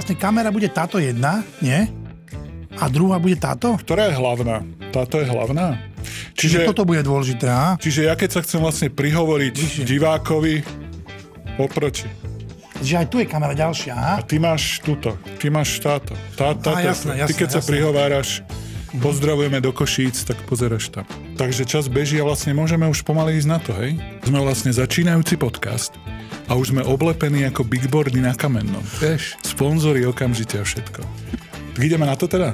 vlastne kamera bude táto jedna, nie? A druhá bude táto? Ktorá je hlavná? Táto je hlavná? Čiže toto bude dôležité, á? Čiže ja keď sa chcem vlastne prihovoriť divákovi, oproti. Čiže aj tu je kamera ďalšia, á? A ty máš túto, ty máš táto. Jasné, ty keď sa prihováraš, pozdravujeme do Košíc, tak pozeráš tam. Takže čas beží a vlastne môžeme už pomaly ísť na to, hej? Sme vlastne začínajúci podcast a už sme oblepení ako bigboardy na kamennom. Vieš, sponzori okamžite a všetko. Tak ideme na to teda?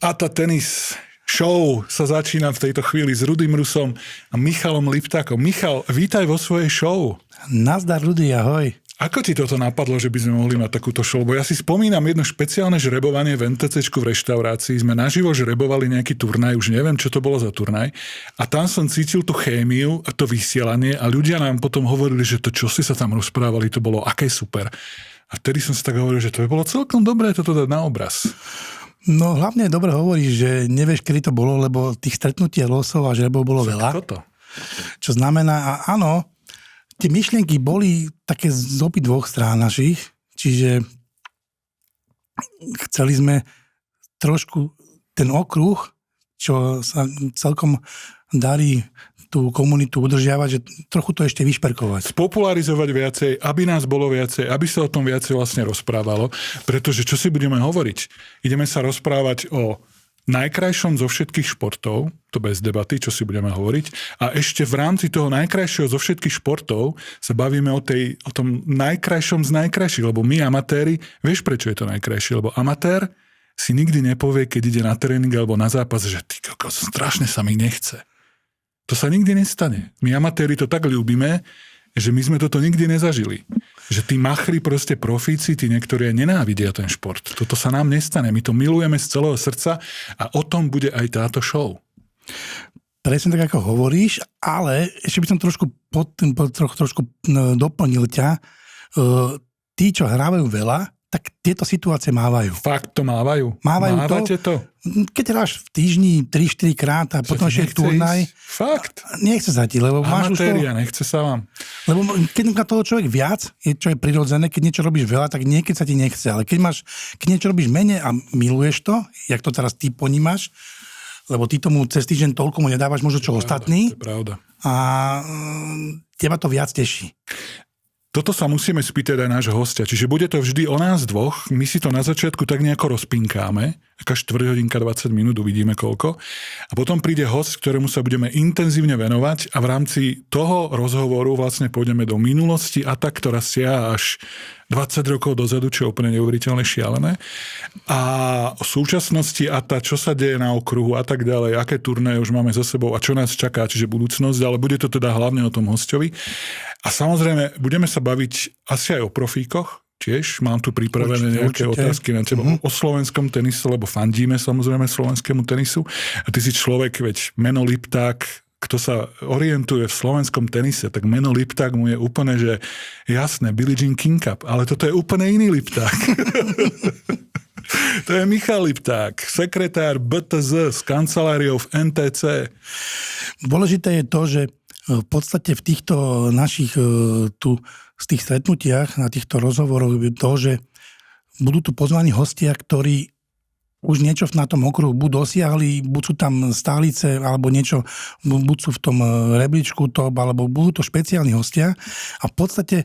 ATA Tennis Show sa začína v tejto chvíli s Rudým Rusom a Michalom Liptákom. Michal, vítaj vo svojej show. Nazdar, Rudy, ahoj. Ako ti toto napadlo, že by sme mohli mať takúto show? Bo ja si spomínam jedno špeciálne žrebovanie v NTCčku v reštaurácii. Sme naživo žrebovali nejaký turnaj, už neviem, čo to bolo za turnaj. A tam som cítil tú chémiu a to vysielanie a ľudia nám potom hovorili, že to, čo si sa tam rozprávali, to bolo aké super. A vtedy som si tak hovoril, že to by bolo celkom dobré toto dať na obraz. No hlavne dobre hovoríš, že nevieš, kedy to bolo, lebo tých stretnutí losov a žrebov bolo veľa. Toto. Čo znamená, a áno, tie myšlienky boli také z obidvoch strán našich, čiže chceli sme trošku ten okruh, čo sa celkom darí tú komunitu udržiavať, že trochu to ešte vyšperkovať. Spopularizovať viacej, aby nás bolo viacej, aby sa o tom viacej vlastne rozprávalo, pretože čo si budeme hovoriť? Ideme sa rozprávať o najkrajšom zo všetkých športov, to bez debaty, čo si budeme hovoriť, a ešte v rámci toho najkrajšieho zo všetkých športov sa bavíme o tom najkrajšom z najkrajších, lebo my amatéri, vieš prečo je to najkrajšie, lebo amatér si nikdy nepovie, keď ide na tréning alebo na zápas, že ty kokos, strašne sa mi nechce. To sa nikdy nestane. My amatéri to tak ľúbime, že my sme toto nikdy nezažili. Že tí machri, proste profíci, tí niektorí nenávidia ten šport. Toto sa nám nestane. My to milujeme z celého srdca a o tom bude aj táto show. Presne tak, ako hovoríš, ale ešte by som trošku doplnil ťa. Tí, čo hrávajú veľa, tak tieto situácie mávajú. Fakt to mávajú? Mávate to? Keď hráš v týždni 3-4 krát a potom ešte turnaj. Fakt? Nechce sa ti, lebo máš už to... Amatéria, nechce sa vám. Lebo keď má toho človek viac, čo je prirodzené, keď niečo robíš veľa, tak niekedy sa ti nechce. Ale keď niečo robíš menej a miluješ to, jak to teraz ty ponímaš, lebo ty tomu cez týždeň toľko mu nedávaš možno čo ostatní. To je pravda. A teba to viac teší. Toto sa musíme spýtať aj nášho hostia. Čiže bude to vždy o nás dvoch. My si to na začiatku tak nejako rozpinkáme. Taká 4 hodinka 20 minút, uvidíme koľko. A potom príde host, ktorému sa budeme intenzívne venovať a v rámci toho rozhovoru vlastne pôjdeme do minulosti a tak, ktorá siaha až 20 rokov dozadu, čo je úplne neuveriteľne šialené. A o súčasnosti a čo sa deje na okruhu a tak ďalej, aké turnaje už máme za sebou a čo nás čaká, čiže budúcnosť, ale bude to teda hlavne o tom hostovi. A samozrejme, budeme sa baviť asi aj o profíkoch, tiež mám tu pripravené nejaké otázky na teba o slovenskom tenise, lebo fandíme samozrejme slovenskému tenisu. A ty si človek, veď meno Lipták, kto sa orientuje v slovenskom tenise, tak meno Lipták mu je úplne, že jasné, Billie Jean King Cup, ale toto je úplne iný Lipták. To je Michal Lipták, sekretár BTZ s kanceláriou v NTC. Dôležité je to, že v podstate v týchto našich tu z tých stretnutiach, na týchto rozhovoroch je to, že budú tu pozvaní hostia, ktorí už niečo na tom okruhu buď dosiahli, buď sú tam stálice, alebo niečo, buď sú v tom rebríčku top, alebo budú to špeciálni hostia. A v podstate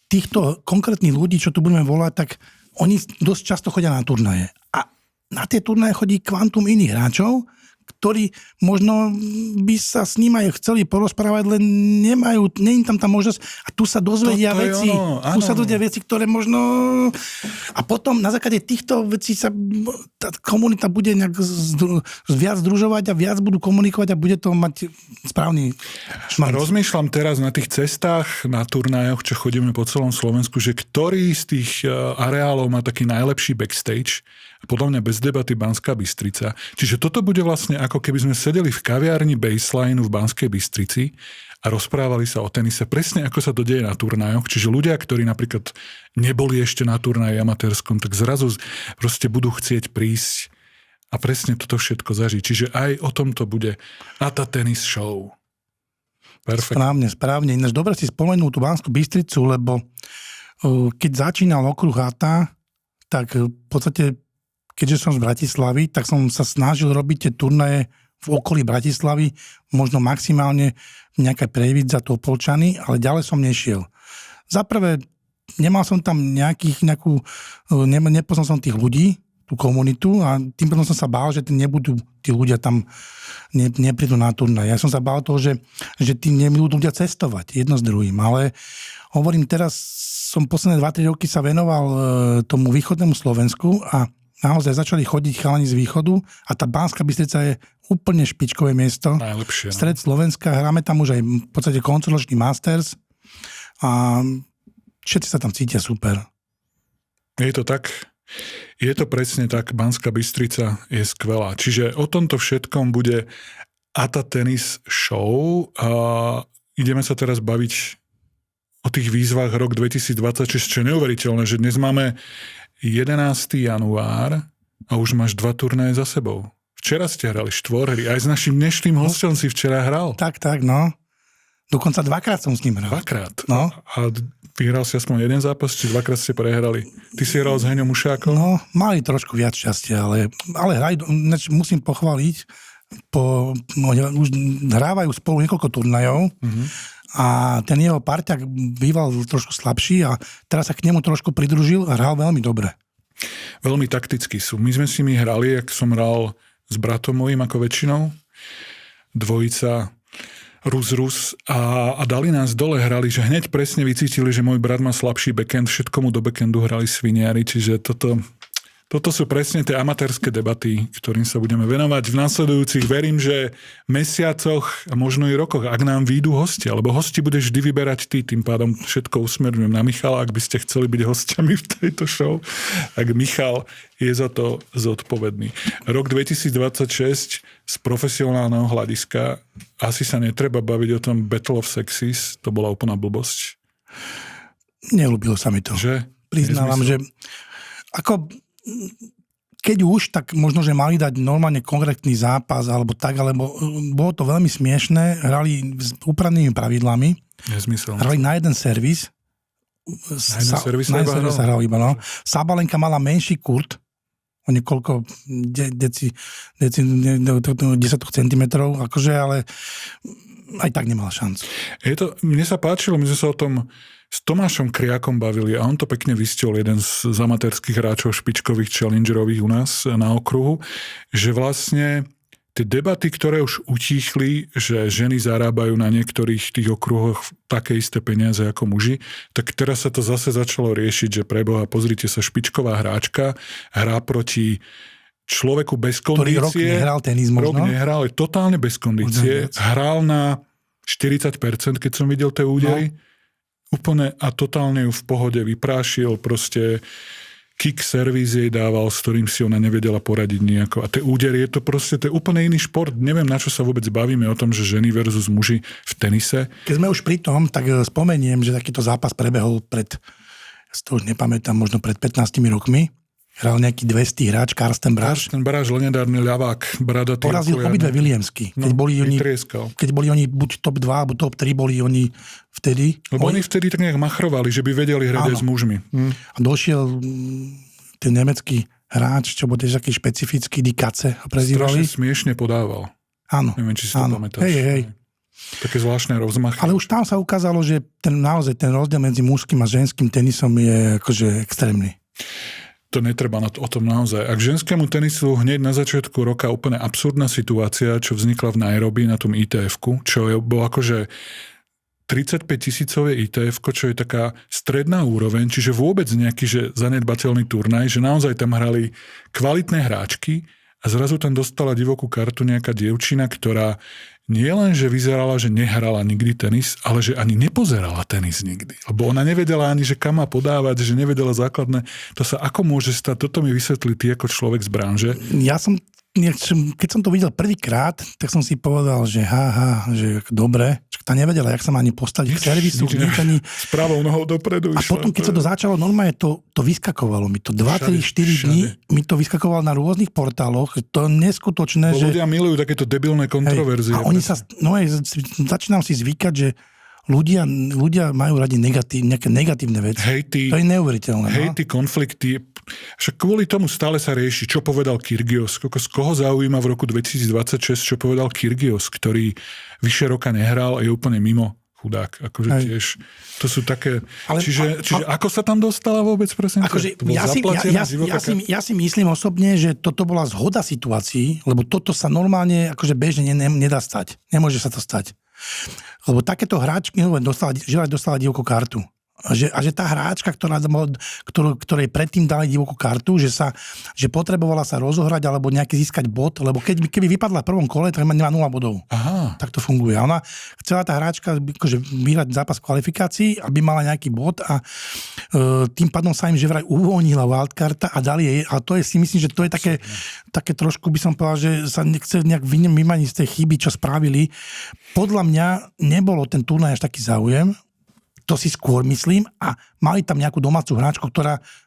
týchto konkrétnych ľudí, čo tu budeme volať, tak oni dosť často chodia na turnaje. A na tie turnaje chodí kvantum iných hráčov, ktorí možno by sa s ním aj chceli porozprávať, len nemajú, nie je tam tá možnosť a tu sa dozvedia veci, ktoré možno a potom na základe týchto vecí sa tá komunita bude nejak viac združovať a viac budú komunikovať a bude to mať správny šmarc. Rozmýšľam teraz na tých cestách, na turnajoch, čo chodíme po celom Slovensku, že ktorý z tých areálov má taký najlepší backstage. Podľa mňa bez debaty Banská Bystrica. Čiže toto bude vlastne ako keby sme sedeli v kaviarni Baseline v Banskej Bystrici a rozprávali sa o tenise presne ako sa to deje na turnajoch. Čiže ľudia, ktorí napríklad neboli ešte na turnaji amatérskom, tak zrazu proste budú chcieť prísť a presne toto všetko zažiť. Čiže aj o tomto bude ATA Tennis Show. Perfekt. Správne. Ináč dobre si spomenul tú Banskú Bystricu, lebo keď začínal okruh ATA, tak v podstate, keďže som z Bratislavy, tak som sa snažil robiť tie turnaje v okolí Bratislavy, možno maximálne nejaké Prievidza, Topolčany, ale ďalej som nešiel. Za prvé, nemal som tam nepoznal som tých ľudí, tú komunitu a tým potom som sa bál, že nebudú tí ľudia tam, neprídu na turnaj. Ja som sa bál toho, že tí nebudú ľudia cestovať jedno s druhým, ale hovorím, teraz som posledné 2-3 roky sa venoval tomu východnému Slovensku a naozaj začali chodiť chalani z východu a tá Banská Bystrica je úplne špičkové miesto. Najlepšie. No. Stred Slovenska, hráme tam už aj v podstate koncoročný Masters a všetci sa tam cítia super. Je to tak? Je to presne tak, Banská Bystrica je skvelá. Čiže o tomto všetkom bude ATA Tennis Show a ideme sa teraz baviť o tých výzvach rok 2026, čo je neuveriteľné, že dnes máme 11. január a už máš 2 turnaje za sebou. Včera ste hrali 4 hry, aj s našim dnešným hostom si včera hral. Tak, no. Dokonca 2-krát som s ním hral. 2-krát? No. A vyhral si aspoň jeden zápas, či 2-krát ste prehrali? Ty si hral s Heňom Ušákom? No, mali trošku viac šťastia, ale musím pochváliť, už hrávajú spolu niekoľko turnajov a ten jeho parťák býval trošku slabší a teraz sa k nemu trošku pridružil a hral veľmi dobre. Veľmi taktickí sú. My sme si hrali, ak som hral s bratom mojím ako väčšinou, dvojica Rus a dali nás dole, hrali, že hneď presne vycítili, že môj brat má slabší backhand, všetko mu do backhandu hrali sviniari, čiže toto sú presne tie amatérske debaty, ktorým sa budeme venovať v nasledujúcich, verím, že mesiacoch a možno i rokoch, ak nám výjdu hostia, lebo hosti budeš vždy vyberať ty, tým pádom všetko usmerňujem na Michala, ak by ste chceli byť hostiami v tejto show, tak Michal je za to zodpovedný. Rok 2026 z profesionálneho hľadiska asi sa netreba baviť o tom Battle of Sexes, to bola úplná blbosť. Neľúbilo sa mi to. Že? Priznávam, že ako keď už, tak možno, že mali dať normálne konkrétny zápas, alebo tak, alebo bolo to veľmi smiešné, hrali s úpravnými pravidlami, hrali na jeden servis, na jeden servis sa hral iba, no. Sabalenka mala menší kurt, o niekoľko 10 cm, akože, ale aj tak nemala šancu. Mne sa páčilo, my sme sa o tom s Tomášom Kriakom bavili a on to pekne vystihol, jeden z amatérskych hráčov špičkových challengerových u nás na okruhu, že vlastne tie debaty, ktoré už utíchli, že ženy zarábajú na niektorých tých okruhoch také isté peniaze ako muži, tak teraz sa to zase začalo riešiť, že preboha, pozrite sa, špičková hráčka hrá proti človeku bez kondície. Ktorý rok nehral tenis možno? Rok nehral, je totálne bez kondície. Hral na 40%, keď som videl tie údery. No. Úplne a totálne ju v pohode vyprášil, proste kick servis jej dával, s ktorým si ona nevedela poradiť nejako. A tie údery, je to úplne iný šport. Neviem, na čo sa vôbec bavíme o tom, že ženy versus muži v tenise. Keď sme už pri tom, tak spomeniem, že takýto zápas prebehol ja si to už nepamätám, možno pred 15 rokmi. Hral nejaký 200 hráč, Karsten Braš. Karsten Braš, legendárny ľavák, bradatý. Porazil obidve Williamsky. Keď boli oni buď top 2, alebo top 3 boli oni vtedy. Lebo oni vtedy tak nejak machrovali, že by vedeli hrať aj s mužmi. A došiel ten nemecký hráč, čo bol tiež taký špecifický, Dikace ho prezývali. Strašne smiešne podával. Áno. Neviem, či si to pamätáš. Hej. Také zvláštne rozmachy. Ale už tam sa ukázalo, že naozaj ten rozdiel medzi mužským a ženským tenisom je akože extrémny. To netreba o tom naozaj. Ak ženskému tenisu hneď na začiatku roka úplne absurdná situácia, čo vznikla v Nairobi na tom ITF-ku, čo bolo akože 35 000 ITF-ko, čo je taká stredná úroveň, čiže vôbec nejaký že zanedbateľný turnaj, že naozaj tam hrali kvalitné hráčky a zrazu tam dostala divokú kartu nejaká dievčina, ktorá nie len, že vyzerala, že nehrala nikdy tenis, ale že ani nepozerala tenis nikdy. Lebo ona nevedela ani, že kam má podávať, že nevedela základné. To sa ako môže stať? Toto mi vysvetlí ty ako človek z branže. Ja som keď som to videl prvýkrát, tak som si povedal, že že dobre, tá nevedela, jak sa má ani postaviť k servisu, ani... S pravou nohou dopredu. A potom, keď sa to začalo, normálne to vyskakovalo mi to. 2-3-4 dní mi to vyskakovalo na rôznych portáloch. To je neskutočné, že... Ľudia milujú takéto debilné kontroverzie. A oni sa... začínam si zvykať, že ľudia majú radi nejaké negatívne veci. To je neuveriteľné. Hejty, konflikty. Však kvôli tomu stále sa rieši, čo povedal Kyrgios. Z koho zaujíma v roku 2026, čo povedal Kyrgios, ktorý vyše roka nehral a je úplne mimo, chudák. Akože tiež, to sú také... Čiže ako sa tam dostala vôbec, prosím? Akože, ja si myslím osobne, že toto bola zhoda situácií, lebo toto sa normálne akože bežne nedá stať. Nemôže sa to stať. Lebo takéto hráčky dostala divokú kartu. A že tá hráčka, ktorej predtým dali divokú kartu, že potrebovala sa rozohrať alebo nejaký získať bod, lebo keby vypadla v prvom kole, tak nemá 0 bodov. Aha. Tak to funguje. A ona chcela tá hráčka akože vyhrať zápas v kvalifikácii, aby mala nejaký bod a tým pádom sa im že vraj uvoľnila wildkarta a dali jej. A to je si myslím, že to je také trošku by som povedal, že sa nechce nejak vymaniť z tej chyby, čo spravili. Podľa mňa nebolo ten turnaj až taký záujem. To si skôr myslím a mali tam nejakú domácu hráčku,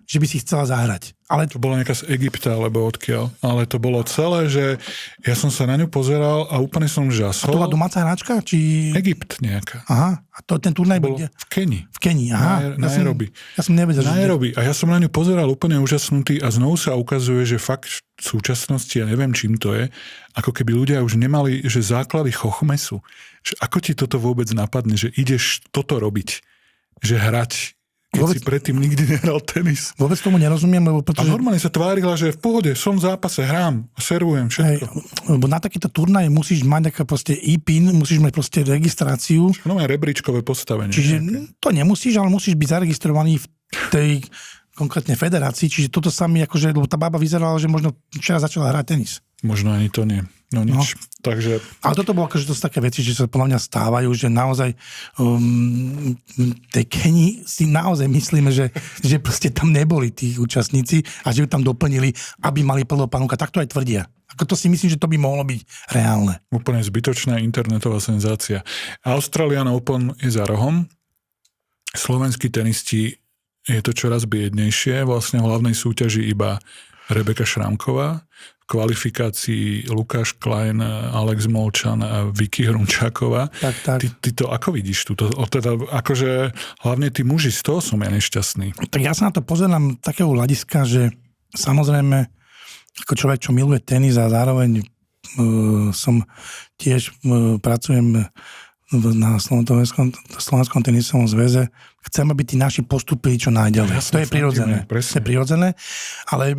že by si chcela zahrať. Ale to bola nejaká z Egypta, alebo odkiaľ. Ale to bolo celé, že ja som sa na ňu pozeral a úplne som žasol. A to bola domáca hráčka? Či... Egypt nejaká. Aha. A ten turnaj bol v Keni. V Keni, aha. Nairobi. Ja som nevedel, že... Nairobi. A ja som na ňu pozeral úplne úžasnutý a znovu sa ukazuje, že fakt v súčasnosti, ja neviem, čím to je, ako keby ľudia už nemali, že základy chochmesu. Že ako ti toto vôbec napadne, že ideš toto robiť, že hrať, keď si predtým nikdy nehral tenis. Vôbec tomu nerozumiem, lebo pretože... A normálne sa tvárila, že v pohode, som v zápase, hrám, servujem, všetko. Lebo na takýto turnaj musíš mať nejaké proste e-pin, musíš mať proste registráciu. No aj rebríčkové postavenie. Čiže to nemusíš, ale musíš byť zaregistrovaný v tej konkrétne federácii, čiže toto sa mi akože, lebo tá bába vyzerala, že možno včera začala hrať tenis. Možno ani to nie. No nič. No. Takže... Ale toto bolo akože to sú také veci, že sa podľa mňa stávajú, že naozaj tej Keni si naozaj myslíme, že proste tam neboli tí účastníci a že ju tam doplnili, aby mali plného panúka. Tak to aj tvrdia. Ako to si myslím, že to by mohlo byť reálne. Úplne zbytočná internetová senzácia. Australian Open je za rohom. Slovenskí tenisti je to čoraz biednejšie. Vlastne v hlavnej súťaži iba Rebeka Šramková, v kvalifikácii Lukáš Klein, Alex Molčan a Vicky Hrunčáková. Tak. Ty to ako vidíš? Teda, akože hlavne tí muži, z toho som ja nešťastný. Tak ja sa na to pozerám takého hľadiska, že samozrejme ako človek, čo miluje tenis a zároveň som tiež pracujem na Slovenskom tenisovom zväze. Chcem, aby tí naši postupili čo najďalej. To je prirodzené. To je prirodzené, ale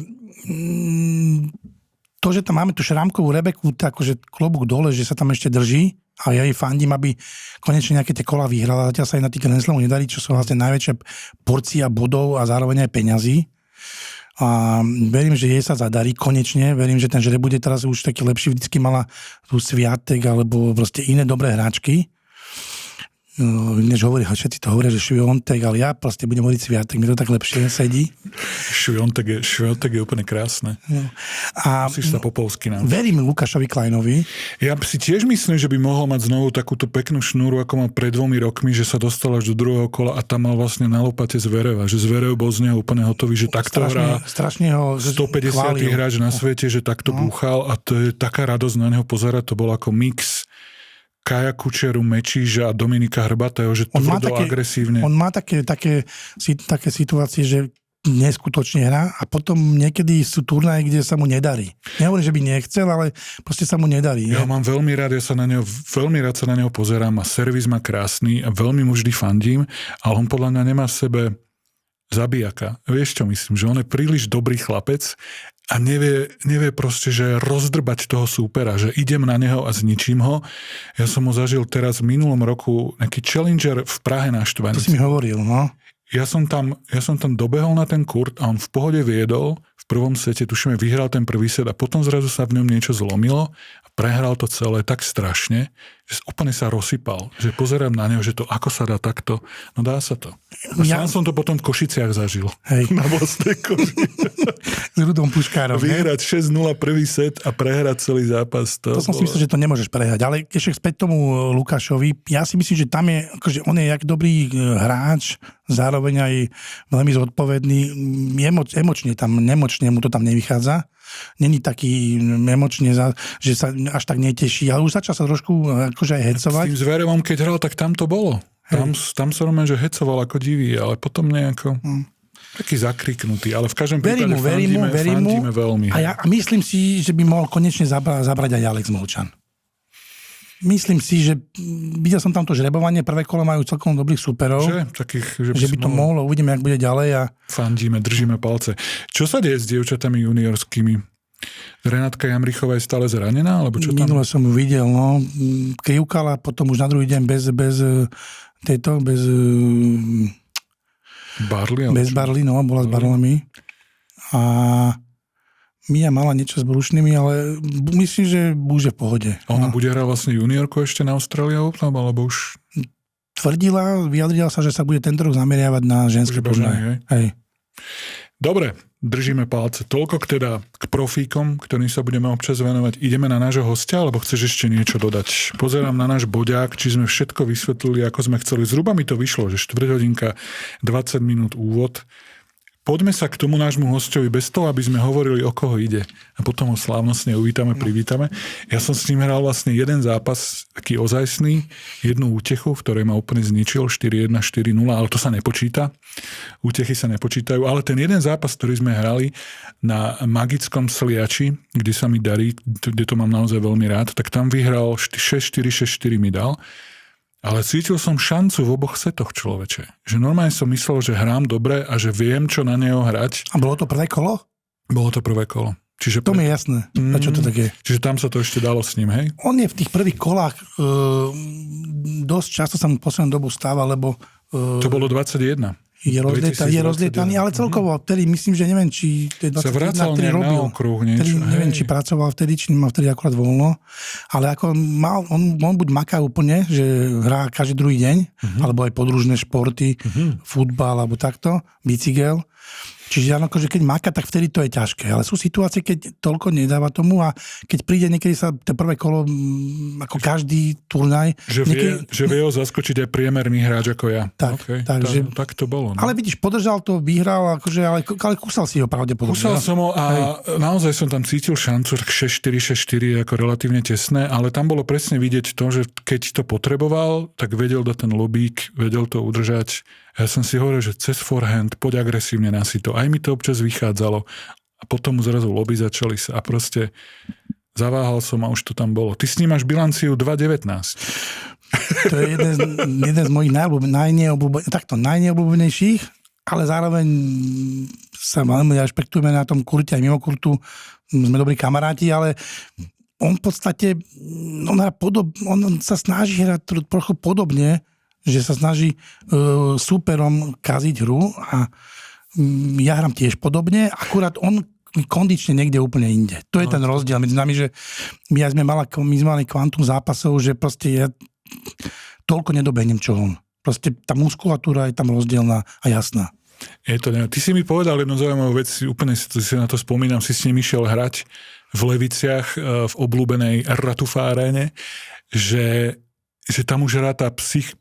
to, že tam máme tú Šramkovú Rebeku, akože klobúk dole, že sa tam ešte drží a ja jej fandím, aby konečne nejaké tie kola vyhrala. Zatiaľ sa aj na tých Grand Slamoch nedarí, čo sú vlastne najväčšia porcia bodov a zároveň aj peňazí. A verím, že jej sa zadarí konečne. Verím, že ten žreb bude teraz už taký lepší. Vždycky mala tu Sviatek alebo proste iné dobré hráčky. Než všetci to hovoria, že Šviontek, ale ja proste budem hovoriť Sviatek, mi to tak lepšie sedí. Šviontek je úplne krásne. No. A musíš sa po polsky nám. Verím Lukášovi Kleinovi. Ja si tiež myslím, že by mohol mať znovu takúto peknú šnúru, ako mal pred 2 rokmi, že sa dostal až do druhého kola a tam mal vlastne na lopate Zvereva. Že Zverev bol z neho úplne hotový, že takto hrá 150. hráč na svete, že takto búchal a to je taká radosť na neho pozerať. To bol ako mix Kaja Kučeru, Mečíža a Dominika Hrbatého, že tvrdo agresívne. On má také situácie, že neskutočne hrá a potom niekedy sú turnaje, kde sa mu nedarí. Nehovorím, že by nechcel, ale proste sa mu nedarí. Ja mám veľmi rád, veľmi rád sa na neho pozerám a servis má krásny a veľmi mu vždy fandím, ale on podľa mňa nemá v sebe zabijaka. Vieš, čo myslím? Že on je príliš dobrý chlapec a nevie proste, že rozdrbať toho súpera, že idem na neho a zničím ho. Ja som ho zažil teraz v minulom roku nejaký challenger v Prahe na Štvanici. To si mi hovoril, no. Ja som tam dobehol na ten kurt a on v pohode viedol, v prvom sete, tušíme, vyhral ten prvý set a potom zrazu sa v ňom niečo zlomilo a prehral to celé tak strašne, že úplne sa rozsypal. Že pozerám na neho, že to ako sa dá takto, no dá sa to. Sám som to potom v Košiciach zažil. Hej. Na vlastnej koži. S Rudom Puškárom. Vyhrať 6-0 prvý set a prehrať celý zápas. To som si myslel, že to nemôžeš prehrať. Ale ešte späť tomu Lukášovi. Ja si myslím, že tam je, akože on je jak dobrý hráč, zároveň aj veľmi zodpovedný. Emočne tam, nemočne mu to tam nevychádza. Není taký emočne, že sa až tak neteší, ale už začal sa trošku akože aj hecovať. S tým Zverevom, keď hral, tak tam to bolo. Tam sa normálne, že hecoval ako divý, ale potom nejako taký zakriknutý, ale v každom prípade fandíme veľmi. A myslím si, že by mohol konečne zabrať aj Alex Molčan. Myslím si, že videl som tamto žrebovanie, prvé kolo majú celkom dobrých superov. Že by to mohlo, uvidíme, jak bude ďalej. A... Fandíme, držíme palce. Čo sa deje s dievčatami juniorskými? Renátka Jamrichová je stále zranená? Alebo čo tam? Minule som ju videl, no. Krivkala, potom už na druhý deň bez Barley? Bez Barley, no, bola s barlami. A Mia mala niečo s brušnými, ale myslím, že už je v pohode. Ona bude hrať vlastne juniorku ešte na Australia Open, alebo už... Vyjadrila sa, že sa bude tento rok zameriavať na ženské turnaje. Hej. Dobre, držíme palce. Toľko k profíkom, ktorým sa budeme občas venovať. Ideme na nášho hostia, alebo chceš ešte niečo dodať? Pozerám na náš boďák, či sme všetko vysvetlili, ako sme chceli. Zhruba mi to vyšlo, že 4 hodinka, 20 minút úvod. Poďme sa k tomu nášmu hostovi bez toho, aby sme hovorili, o koho ide. A potom ho slávnostne uvítame, privítame. Ja som s ním hral vlastne jeden zápas, taký ozajstný, jednu útechu, v ktorej ma úplne zničil, 4-1, 4-0, ale to sa nepočíta. Útechy sa nepočítajú, ale ten jeden zápas, ktorý sme hrali na magickom Sliači, kde sa mi darí, kde to mám naozaj veľmi rád, tak tam vyhral 6-4, 6-4 mi dal. Ale cítil som šancu v oboch setoch, človeče. Že normálne som myslel, že hrám dobre a že viem, čo na neho hrať. A bolo to prvé kolo? Bolo to prvé kolo. Čiže to mi je jasné, prečo to tak je. Čiže tam sa to ešte dalo s ním, hej? On je v tých prvých kolách dosť často sa mu poslednú dobu stáva, lebo... To bolo 21. Je rozlietaný, ale celkovo vtedy myslím, že neviem, či to je 21, sa vracal na okruh niečo. Neviem, či pracoval vtedy, či nemal vtedy akurát voľno, ale ako on buď maká úplne, že hrá každý druhý deň, alebo aj podružné športy, futbal, alebo takto, bicykel. Čiže akože keď máka, tak vtedy to je ťažké. Ale sú situácie, keď toľko nedáva tomu a keď príde niekedy sa to prvé kolo, ako každý turnaj... Že vie ho zaskočiť aj priemerný hráč ako ja. Tak, okay, tak to bolo. No. Ale vidíš, podržal to, vyhral, akože, ale kúsal si ho pravdepodobne. Kúsal som ho a naozaj som tam cítil šancu, tak 6-4 je ako relatívne tesné, ale tam bolo presne vidieť to, že keď to potreboval, tak vedel dať ten lobík, vedel to udržať. Ja som si hovoril, že cez forehand, poď agresívne na sito. Aj mi to občas vychádzalo. A potom mu zrazu lobby začali sa a proste zaváhal som a už to tam bolo. Ty s ním máš bilanciu 2-19. To je jeden z mojich najneobľúbenejších, ale zároveň sa veľmi rešpektujeme na tom kurte aj mimo kurtu. Sme dobrí kamaráti, ale on v podstate on sa snaží hrať trochu podobne, že sa snaží súperom kaziť hru a ja hrám tiež podobne, akurát on kondične niekde úplne inde. To je ten rozdiel medzi nami, že my sme mali kvantum zápasov, že proste ja toľko nedobehnem, čo on. Proste tá muskulatúra je tam rozdielna a jasná. Je to, ty si mi povedal jednu zaujímavú vec, úplne si na to spomínam, si s ním išiel hrať v Leviciach v obľúbenej Ratufá aréne, že tam už hrá tá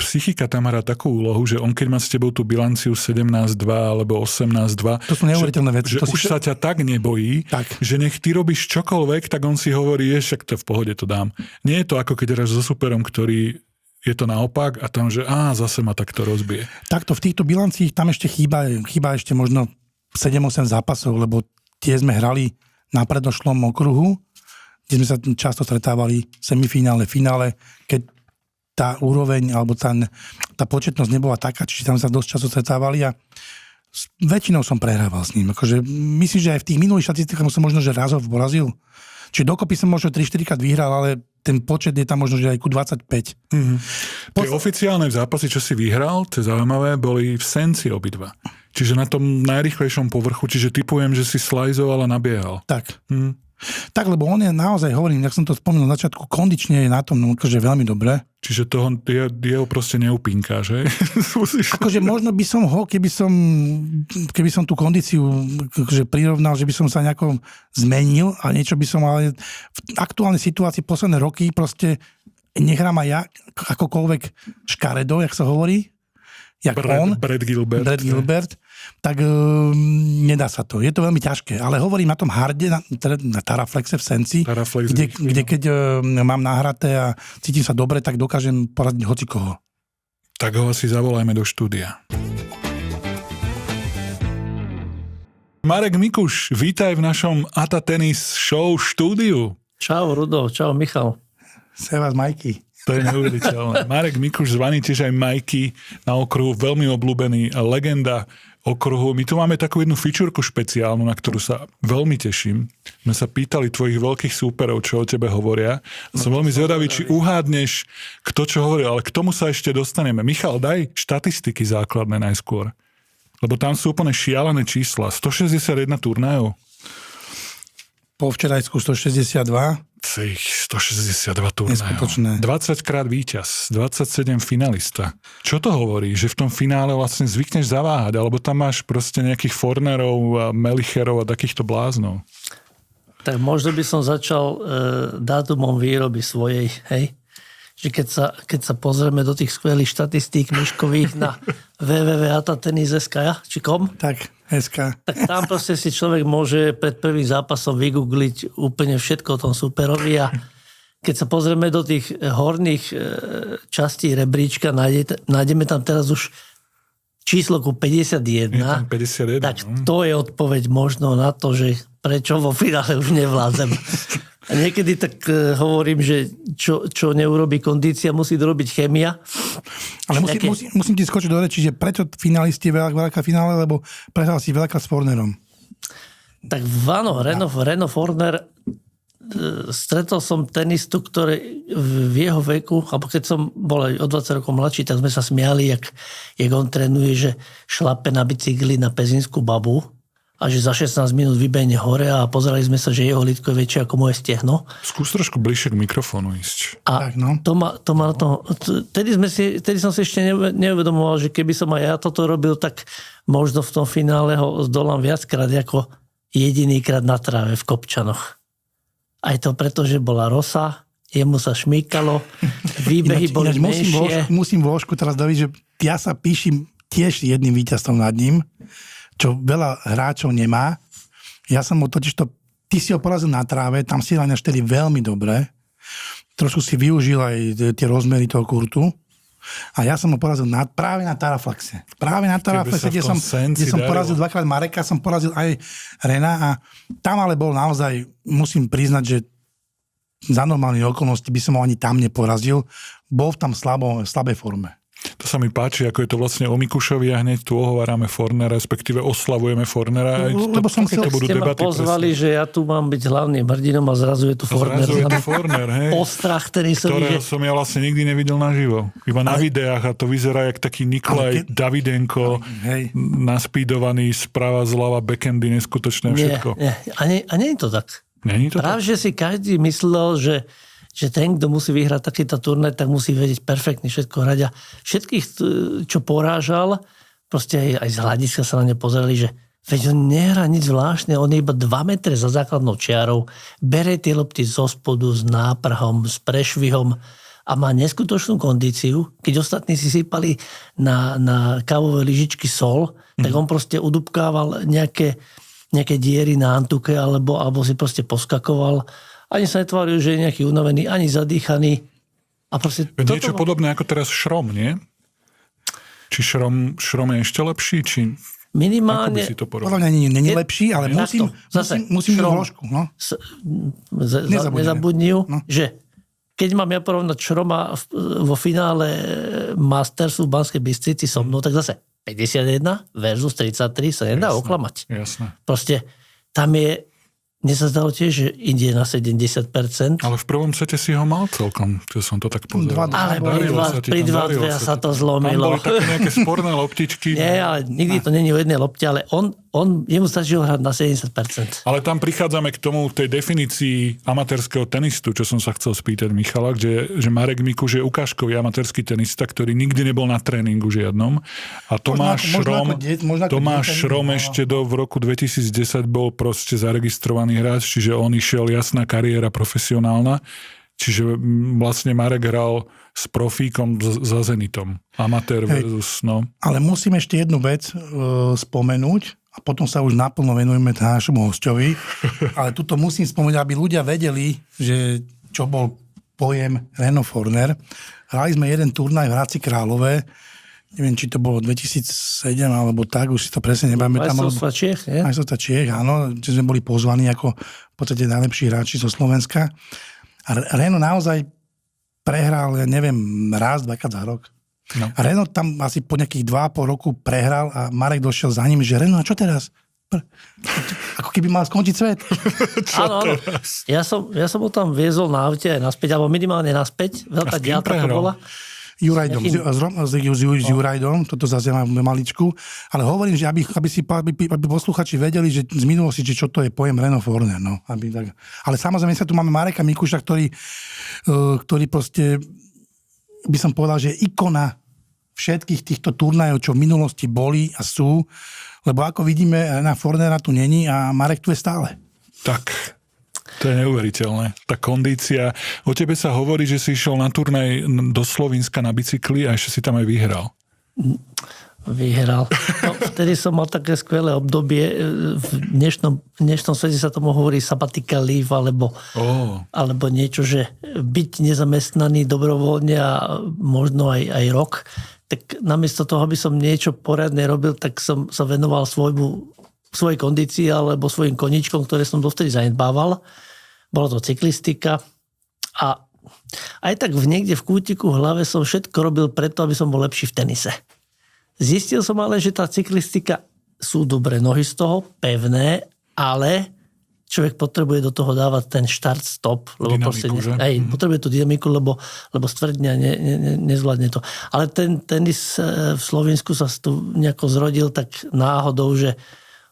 psychika tam hrá takú úlohu, že on keď má s tebou tú bilanciu 17-2 alebo 18-2, to sú neuveriteľné veci. Že už sa ťa tak nebojí, že nech ty robíš čokoľvek, tak on si hovorí, však to v pohode to dám. Nie je to ako keď hráš so superom, ktorý je to naopak a tam, že zase ma takto rozbije. Takto v týchto bilanciích tam ešte chýba ešte možno 7-8 zápasov, lebo tie sme hrali na predošlom okruhu, kde sme sa často stretávali v semifinále, finále, keď tá úroveň, alebo tá početnosť nebola taká, čiže tam sa dosť často stretávali a väčšinou som prehrával s ním. Akože, myslím, že aj v tých minulých štatistikách som možno, že raz ho porazil. Čiže dokopy som možno 3-4 krát vyhral, ale ten počet je tam možno, že aj ku 25. Tie oficiálne zápasy, čo si vyhral, to je zaujímavé, boli v Senci obidva. Čiže na tom najrýchlejšom povrchu, čiže typujem, že si slajzoval a nabiehal. Tak. Tak, lebo on je naozaj, hovorím, jak som to spomínal na začiatku, kondične je na tom akože veľmi dobre. Čiže jeho proste neupínka, že? Akože možno by som ho, keby som tú kondíciu akože prirovnal, že by som sa nejako zmenil a niečo by som, ale v aktuálnej situácii posledné roky proste nehrám aj ja akokoľvek škaredo, jak sa hovorí, jak Brad Gilbert, tak nedá sa to. Je to veľmi ťažké. Ale hovorím na tom harde, na Taraflexe v Senci, kde keď mám nahraté a cítim sa dobre, tak dokážem poradiť hocikoho. Tak ho asi zavolajme do štúdia. Marek Mikuš, vítaj v našom Ata Tennis Show štúdiu. Čau Rudo, čau Michal. Servus Majky. To je neuveriteľné. Marek Mikuš, zvaný tiež aj Majky na okruhu, veľmi obľúbený, legenda okruhu. My tu máme takú jednu fičúrku špeciálnu, na ktorú sa veľmi teším. My sa pýtali tvojich veľkých súperov, čo o tebe hovoria. Som veľmi zvedavý, či uhádneš, kto čo hovoril, ale k tomu sa ešte dostaneme. Michal, daj štatistiky základné najskôr. Lebo tam sú úplne šialené čísla. 161 turnajov. Po včerajsku 162. 162 turnajov. 20 krát víťaz, 27 finalista. Čo to hovorí? Že v tom finále vlastne zvykneš zaváhať, alebo tam máš proste nejakých Fornerov a Melicherov a takýchto bláznov? Tak možno by som začal dátumom výroby svojej, hej? Že keď sa pozrieme do tých skvelých štatistík Miškových na www.atatennis.sk či kom? Tak, SK. Tak tam proste si človek môže pred prvým zápasom vygoogliť úplne všetko o tom superovi a keď sa pozrieme do tých horných častí rebríčka, nájdeme tam teraz už číslo ku 51. 51, tak to je odpoveď možno na to, že prečo vo finále už nevládzem. A niekedy tak hovorím, že čo neurobí kondícia, musí dorobiť chémia. Ale musím ti skočiť do reči, že prečo finalisti je veľká finále, lebo prehral si veľká s Fornerom. Tak áno, Reno Forner, stretol som tenistu, ktorý v jeho veku, alebo keď som bol aj o 20 rokov mladší, tak sme sa smiali, jak on trénuje, že šlape na bicykli na pezinskú babu a že za 16 minút vybehne hore a pozerali sme sa, že jeho lidko je väčšie ako moje stehno. Skús trošku bližšie k mikrofónu ísť. A tak, no. Tedy som si ešte neuvedomoval, že keby som aj ja toto robil, tak možno v tom finále ho zdolám viackrát ako jedinýkrát na tráve v Kopčanoch. Aj to preto, že bola rosa, jemu sa šmýkalo, výbehy boli menšie. Musím Vošku teraz doviť, že ja sa píšim tiež jedným víťazstvom nad ním, čo veľa hráčov nemá. Ja som mu totižto, ty si ho porazil na tráve, tam si hľadaš tedy veľmi dobre. Trošku si využil aj tie rozmery toho kurtu. A ja som ho porazil práve na Taraflexe. Práve na Taraflexe, kde som porazil dvakrát Mareka, som porazil aj Rena a tam ale bol naozaj, musím priznať, že za normálnych okolností by som ho ani tam neporazil. Bol v tam slabej forme. To sa mi páči, ako je to vlastne o Mikušovi a hneď tu ohovárame Fornera, respektíve oslavujeme Fornera. Lebo som chcel, ste ma pozvali, presne, že ja tu mám byť hlavným hrdinom a zrazu je tu Forner. Zrazu je tu Forner, hej. Ostrach tenisový. Ktorého som ja vlastne nikdy nevidel naživo. Iba na videách a to vyzerá jak taký Nikolaj Davidenko, naspídovaný sprava zľava, backhandy, neskutočné všetko. Nie. A nie je to tak. Není to práve, tak? že si každý myslel, že ten, kto musí vyhrať takýto turnaj, tak musí vedieť perfektne všetko hrať. A všetkých, čo porážal, proste aj z hľadiska sa na ne pozerali, že veď on nehrá nič zvláštne, on je iba 2 metre za základnou čiarou, bere tie lopty zo spodu s náprhom, s prešvihom a má neskutočnú kondíciu. Keď ostatní si sypali na kávové lyžičky sol, tak on proste udupkával nejaké diery na antuke alebo si proste poskakoval. Ani sa netváril, že je nejaký unavený, ani zadýchaný. A proste niečo podobné ako teraz Šrom, nie? Či Šrom je ešte lepší? Či minimálne. Ako by si to podľa mňa nie je lepší, ale musím Vošku. No. Nezabudni, že keď mám ja porovnať Šroma vo finále Mastersu v Banskej Bystrici so mnou, tak zase 51 versus 33 sa nedá oklamať. Jasné. Proste tam je. Mne sa zdalo tiež, že ide na 70%. Ale v prvom sete si ho mal celkom, že som to tak pozeral. Ale pri 2-2 sa to zlomilo. Tam boli také nejaké sporné loptičky. Nie, ale nikdy to není o jednej lopte, ale on jemu stačí hrať na 70%. Ale tam prichádzame k tomu, tej definícii amatérskeho tenistu, čo som sa chcel spýtať Michala, že Marek Mikuš je ukážkový amatérsky tenista, ktorý nikdy nebol na tréningu žiadnom. A Tomáš Šrom ešte v roku 2010 bol proste zaregistrovaný hráč, čiže on išiel jasná kariéra profesionálna. Čiže vlastne Marek hral s profíkom za Zenitom. Amatér versus, no. Ale musím ešte jednu vec spomenúť a potom sa už naplno venujeme nášmu hosťovi. Ale tuto musím spomenúť, aby ľudia vedeli, že čo bol pojem Reno Forner. Hrali sme jeden turnaj v Hradci Králové. Neviem, či to bolo 2007 alebo tak, už si to presne nepamätám. Majstrovstvá Čiech, nie? Majstrovstvá Čiech, áno. Že sme boli pozvaní ako v podstate najlepší hráči zo Slovenska. A Reno naozaj prehral, ja neviem, raz, dvakrát za rok. No. A Reno tam asi po nejakých 2,5 roku prehral a Marek došiel za ním, že Reno, a čo teraz? Ako keby mal skončiť svet. Áno. Ja som ho tam viezol na aute aj naspäť, alebo minimálne naspäť. Veľká diálka to bola. Jurajdom, s Jurajdom, toto zase máme maličku, ale hovorím, že aby posluchači vedeli, že z minulosti, že čo to je pojem Reno Forner, no. Ale samozrejme sa tu máme Mareka Mikuša, ktorý proste, by som povedal, že je ikona všetkých týchto turnajov, čo v minulosti boli a sú, lebo ako vidíme, na Fornera tu není a Marek tu je stále. Tak. To je neuveriteľné. Tá kondícia. O tebe sa hovorí, že si išiel na turnaj do Slovenska na bicykli a ešte si tam aj vyhral. Vyhral. No, vtedy som mal také skvelé obdobie. V dnešnom svete sa tomu hovorí sabbatical leave alebo niečo, že byť nezamestnaný dobrovoľne a možno aj rok. Tak namiesto toho, aby som niečo poriadne robil, tak som sa venoval svojej kondícii alebo svojim koníčkom, ktoré som dovtedy zanedbával. Bola to cyklistika a aj tak niekde v kútiku v hlave som všetko robil preto, aby som bol lepší v tenise. Zistil som ale, že tá cyklistika sú dobré nohy z toho, pevné, ale človek potrebuje do toho dávať ten start-stop, lebo potrebuje tú dynamiku, lebo stvrdne nezvládne to. Ale ten tenis v Slovensku sa tu nejako zrodil tak náhodou, že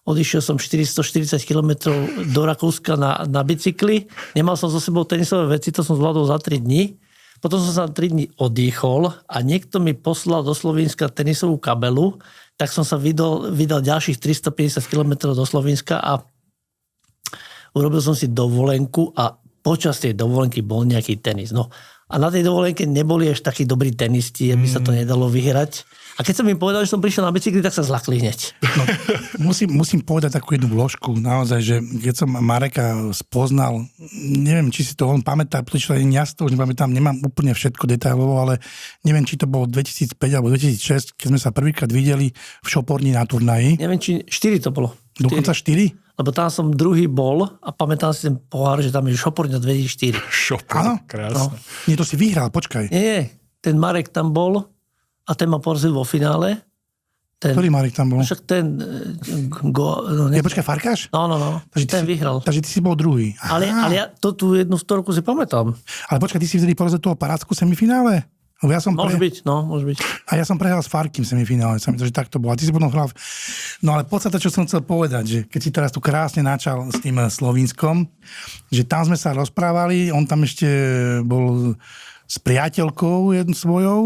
odišiel som 440 km do Rakúska na bicykli. Nemal som so sebou tenisové veci, to som zvládol za 3 dní. Potom som sa 3 dní odýchol a niekto mi poslal do Slovenska tenisovú kabelu, tak som sa vydal ďalších 350 km do Slovenska a urobil som si dovolenku a počas tej dovolenky bol nejaký tenis. No. A na tej dovolenke neboli až takí dobrí tenisti, aby sa to nedalo vyhrať. A keď som im povedal, že som prišiel na bicykli, tak sa zlakli hneď. No, musím povedať takú jednu vložku. Naozaj, že keď som Mareka spoznal, neviem, či si to on pamätá, pretože ja si to už nepamätám, nemám úplne všetko detailovo, ale neviem, či to bolo 2005 alebo 2006, keď sme sa prvýkrát videli v Šoporni na turnaji. Neviem, či 4 to bolo. Dokonca 4? Lebo tam som druhý bol a pamätám si ten pohár, že tam je Šoporňa 2004. Áno? Krásne. No. Nie, to si vyhral, počkaj. Nie, ten Marek tam bol a ten ma porazil vo finále. Ktorý Marek tam bol? Však ten... Počkaj, Farkáš? No. Takže ten vyhral. Takže ty si bol druhý. Ale ja to tú jednu storku si pamätám. Ale počkaj, ty si vtedy porazil toho Parácku semifinále? Ja som môže byť. A ja som prehral s Farkým v semifinále, takže tak to bolo. A ty si potom hral... No ale podstata, čo som chcel povedať, že keď si teraz tu krásne načal s tým Slovínskom, že tam sme sa rozprávali, on tam ešte bol s priateľkou jednou svojou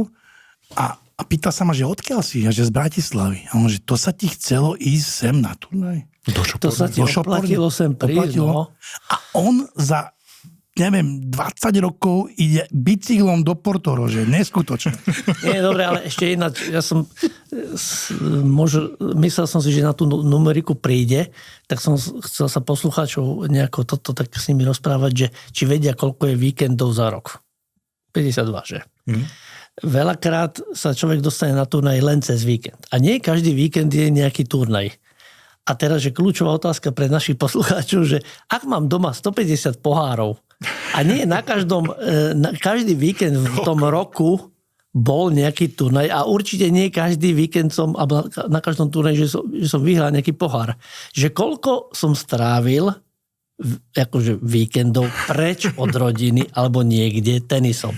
a pýtal sa ma, že odkiaľ si? A že z Bratislavy. A on, že to sa ti chcelo ísť sem na turnaj? To sa ti oplatilo sem prísť, no. A on za, neviem, 20 rokov ide bicyklom do Portorože. Neskutočné. Nie, dobre, ale ešte ináč. Ja som myslel som si, že na tú numeriku príde, tak som chcel sa poslucháčov nejako toto tak s nimi rozprávať, že či vedia, koľko je víkendov za rok. 52, že? Veľakrát sa človek dostane na turnaj len cez víkend. A nie každý víkend je nejaký turnaj. A teraz, že kľúčová otázka pre našich poslucháčov, že ak mám doma 150 pohárov a nie na každý víkend v tom roku bol nejaký turnaj a určite nie každý víkend na každom turnaji, že som vyhral nejaký pohár. Že koľko som strávil akože víkendov preč od rodiny alebo niekde tenisom.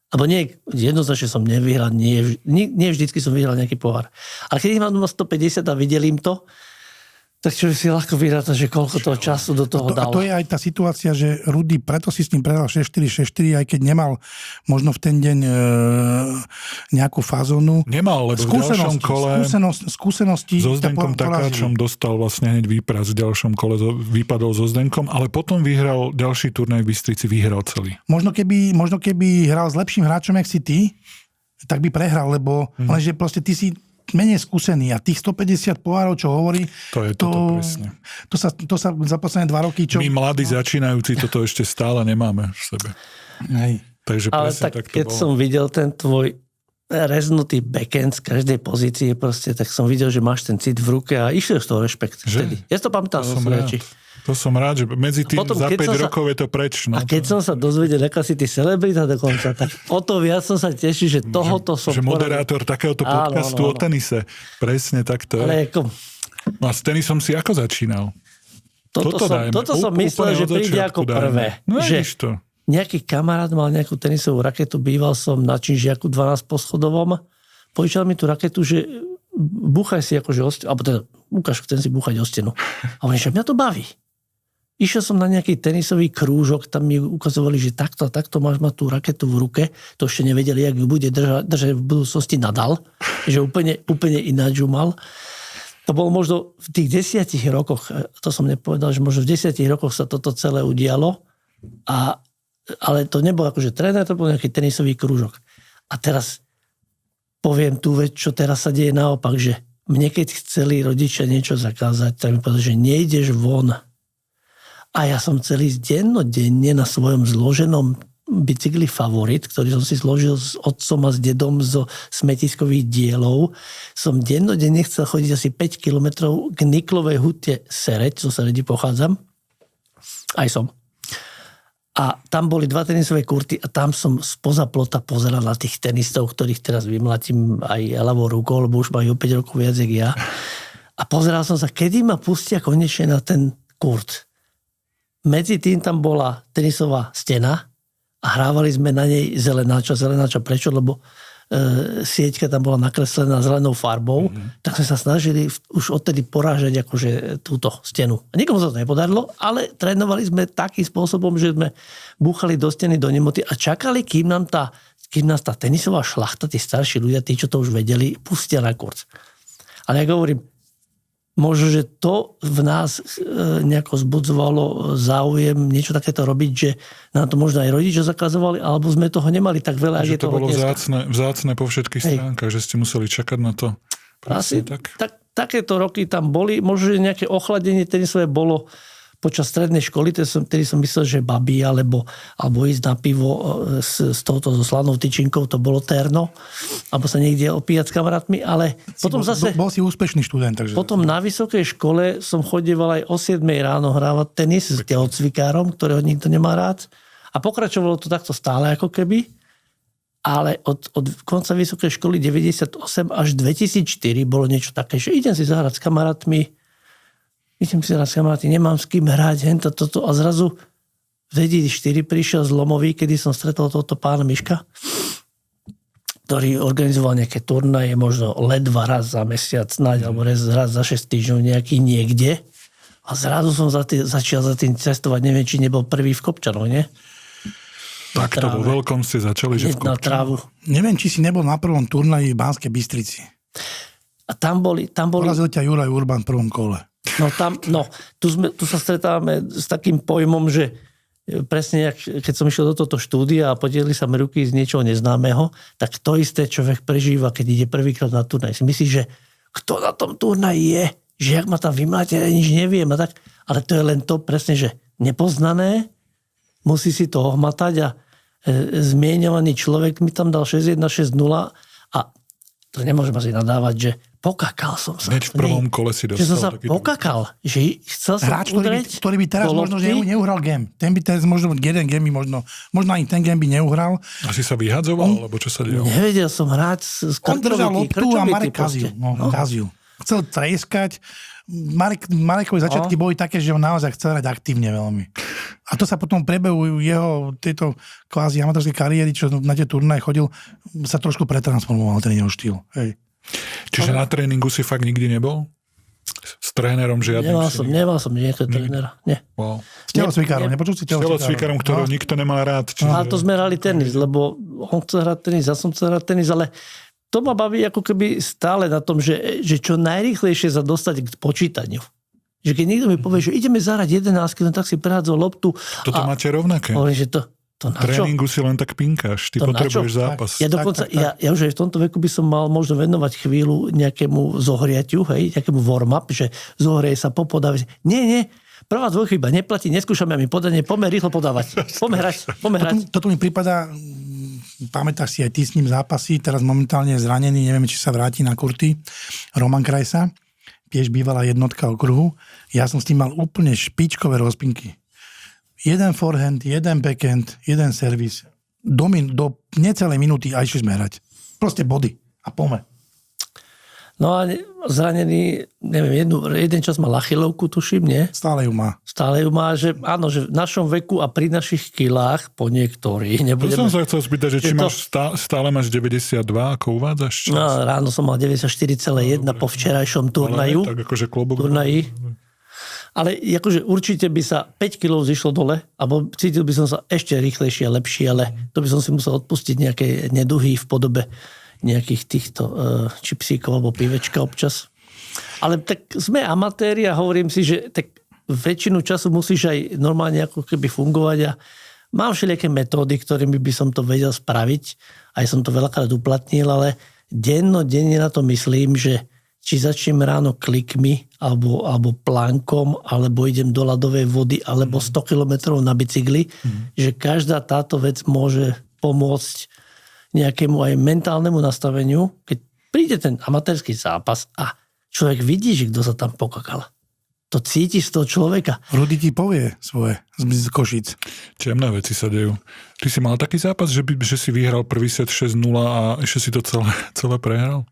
Lebo jednoznačne som nevyhral, nie vždycky som vyhral nejaký pohár. Ale keď ich mám doma 150 a videlím to, Tak čo si ľahko vyráta, že koľko toho času do toho dal. A to je aj tá situácia, že Rudy preto si s ním prehral 6-4, aj keď nemal možno v ten deň nejakú fazónu. Nemal, lebo v ďalšom kole skúsenosti so Zdenkom Takáčom dostal vlastne hneď výpras v ďalšom kole, vypadol so Zdenkom, ale potom vyhral ďalší turnaj v Bystrici, vyhral celý. Možno keby hral s lepším hráčom, jak si ty, tak by prehral, lebo lenže proste ty si menej skúsený a tých 150 pohárov, čo hovorí, to je toto presne. To sa za posledné 2 roky... My mladí začínajúci toto ešte stále nemáme v sebe. Hej. Takže ale presne tak to keď bolo. som videl ten tvoj reznutý backhand z každej pozície proste, tak som videl, že máš ten cit v ruke a išiel z toho rešpekt vtedy. Ja to pamätám zo reči. To som rád, že medzi tým potom, za 5 rokov je to preč. No. A keď som sa dozvedel, aká si ty celebrita dokonca, tak o to viac som sa tešil, že tohoto som... Že moderátor takéhoto podcastu o tenise. Presne tak to je. Ale ako... No a s tenisom si ako začínal? Toto som myslel, že príde ako prvé. No že to. Nejaký kamarát mal nejakú tenisovú raketu, býval som na Činžiaku 12 po schodovom, požičal mi tú raketu, že búchaj si akože o stenu, alebo teda ukáž, chcem si búchať o stenu. A oni, že mňa to baví. Išiel som na nejaký tenisový krúžok, tam mi ukazovali, že takto a takto máš mať tú raketu v ruke. To ešte nevedeli, jak ju bude držať v budúcnosti Nadal. Že úplne ináč ju mal. To bolo možno v tých 10 rokoch, to som nepovedal, že možno v 10 rokoch sa toto celé udialo. Ale to nebol akože tréner, to bol nejaký tenisový krúžok. A teraz poviem tú vec, čo teraz sa deje naopak, že mne keď chceli rodičia niečo zakázať, tak mi povedali, že nejdeš von. A ja som celý dennodenne na svojom zloženom bicykli Favorit, ktorý som si zložil s otcom a s dedom zo smetiskových dielov, som dennodenne chcel chodiť asi 5 kilometrov k niklovej hute Sereď, zo Seredi pochádzam. Aj som. A tam boli 2 tenisové kurty a tam som spoza plota pozeral na tých tenistov, ktorých teraz vymlatím aj ľavou rukou, lebo už majú 5 rokov viac, jak ja. A pozeral som sa, kedy ma pustia konečne na ten kurt. Medzi tým tam bola tenisová stena a hrávali sme na nej zelenáča. Zelenáča prečo? Lebo sieťka tam bola nakreslená zelenou farbou. Tak sme sa snažili už odtedy porážať akože túto stenu. A nikomu sa to nepodarilo, ale trénovali sme takým spôsobom, že sme búchali do steny, do nemoty a čakali, kým nás tá tenisová šlachta, tí starší ľudia, tí, čo to už vedeli, pustia na kurz. Ale ja hovorím, možno, že to v nás nejako zbudzovalo záujem niečo takéto robiť, že nám to možno aj rodičia zakazovali, alebo sme toho nemali tak veľa, ako je toho bolo dneska. vzácne po všetkých stránkach, že ste museli čakať na to. Asi takéto roky tam boli, možno, že nejaké ochladenie tenisové bolo počas strednej školy, tedy som myslel, že babi, alebo ísť na pivo so slanou tyčinkou, to bolo terno, alebo sa niekde opíjať s kamarátmi, ale potom zase... Bol si úspešný študent, takže... Potom na vysokej škole som chodieval aj o 7 ráno hrávať tenis s telocvikárom, ktorého nikto nemá rád. A pokračovalo to takto stále ako keby, ale od konca vysokej školy 98 až 2004 bolo niečo také, že idem si zahrať s kamarátmi, nemám s kým hrať, toto a zrazu v 2004 prišiel zlomový, kedy som stretol tohoto pána Miška, ktorý organizoval nejaké turnaje, možno ledva raz za mesiac snáď, alebo raz za 6 týždňov nejaký niekde. A zrazu som začal za tým cestovať, neviem, či nebol prvý v Kopčanoch, nie? Tak to vo veľkom ste začali, že v Kopčanoch. Neviem, či si nebol na prvom turnaji v Banskej Bystrici. A tam boli... Porazil ťa Juraj Urban v prvom kole. Tu sa stretávame s takým pojmom, že presne, keď som išiel do tohto štúdia a podielili sa mi ruky z niečoho neznámeho, tak to isté človek prežíva, keď ide prvýkrát na turnaj. Si myslí, že kto na tom turnaji je, že jak ma tam vymláte, ja nič neviem a tak. Ale to je len to presne, že nepoznané, musí si to ohmatať a zmieňovaný človek mi tam dal 6-1, 6-0 a to nemôžem asi nadávať, že pokakal som sa. Hneď v prvom kole si dostal. Že som sa pokakal. Že chcel som hráč, ktorý by teraz možno neuhral game. Ten by teraz možno jeden game by možno ani ten game by neuhral. Asi sa vyhadzoval, alebo čo sa dialo? Nevedel som hrať s on držal loptu a Marek kazil. Chcel treskať. Marekovi začiatky boli také, že on naozaj chcel hrať aktívne veľmi. A to sa potom prebehu jeho tejto kvázi amatérskej kariéry, čo na tie turnaje chodil, sa trošku pretransformoval ten jeho štýl. Hej. Čiže na tréningu si fakt nikdy nebol? S trénerom žiadnym? Nemal som nejakého trénera. Nie. Wow. S telocvikárom, nepočul si Telocvikárom, ktorého nikto nemá rád. Čiže... Ale to sme hrali tenis, lebo on chce hrať tenis, ja som chcel hrať tenis, ale to ma baví ako keby stále na tom, že čo najrýchlejšie sa dostať k počítaniu. Že keď niekto mi povie, že ideme zahrať 11, tak si prehádzal loptu. Toto máte rovnaké. Hovorím, že to na čo? Tréningu si len tak pinkáš. Ty potrebuješ zápas. Ja dokonca, ja už aj v tomto veku by som mal možno venovať chvíľu nejakému zohriatiu, nejakému warm-up, že zohrie sa popodáva. Nie. Prvá dvojchyba neplatí, neskúšame mi podanie, poďme rýchlo podávať. Poďme hrať. Toto mi prípada, pamätáš si aj ty s ním zápasy, teraz momentálne je zranený, neviem, či sa vráti na kurty. Roman Krajsa, tiež bývalá jednotka okruhu. Ja som s tým mal úplne špičkové rozpinky. Jeden forehand, jeden backhand, jeden servis. Do necelej minúty a išli sme hrať. Proste body. A poďme. No a zranený, neviem, jeden čas mal achilovku, tuším, nie? Stále ju má, že áno, že v našom veku a pri našich kilách, po niektorých, nebudeme... To som sa chcel spýtať, že či stále máš 92, ako uvádzaš čas? No, ráno som mal 94,1 po včerajšom turnaju. Ale tak akože klobok. Ale akože určite by sa 5 kg zišlo dole, alebo cítil by som sa ešte rýchlejšie a lepšie, ale to by som si musel odpustiť nejaké neduhy v podobe nejakých týchto čipsíkov alebo pivečka občas. Ale tak sme amatéri a hovorím si, že tak väčšinu času musíš aj normálne ako keby fungovať a mám všelijaké metódy, ktorými by som to vedel spraviť. Aj som to veľakrát uplatnil, ale denne na to myslím, že či začnem ráno klikmi, alebo plánkom, alebo idem do ľadovej vody, alebo 100 kilometrov na bicykli, že každá táto vec môže pomôcť nejakému aj mentálnemu nastaveniu, keď príde ten amatérsky zápas a človek vidí, že kto sa tam pokakal. To cítiš z toho človeka. Rudy ti povie svoje z Košíc. Čemné veci sa dejú. Ty si mal taký zápas, že si vyhral prvý set 6-0 a ešte si to celé prehral?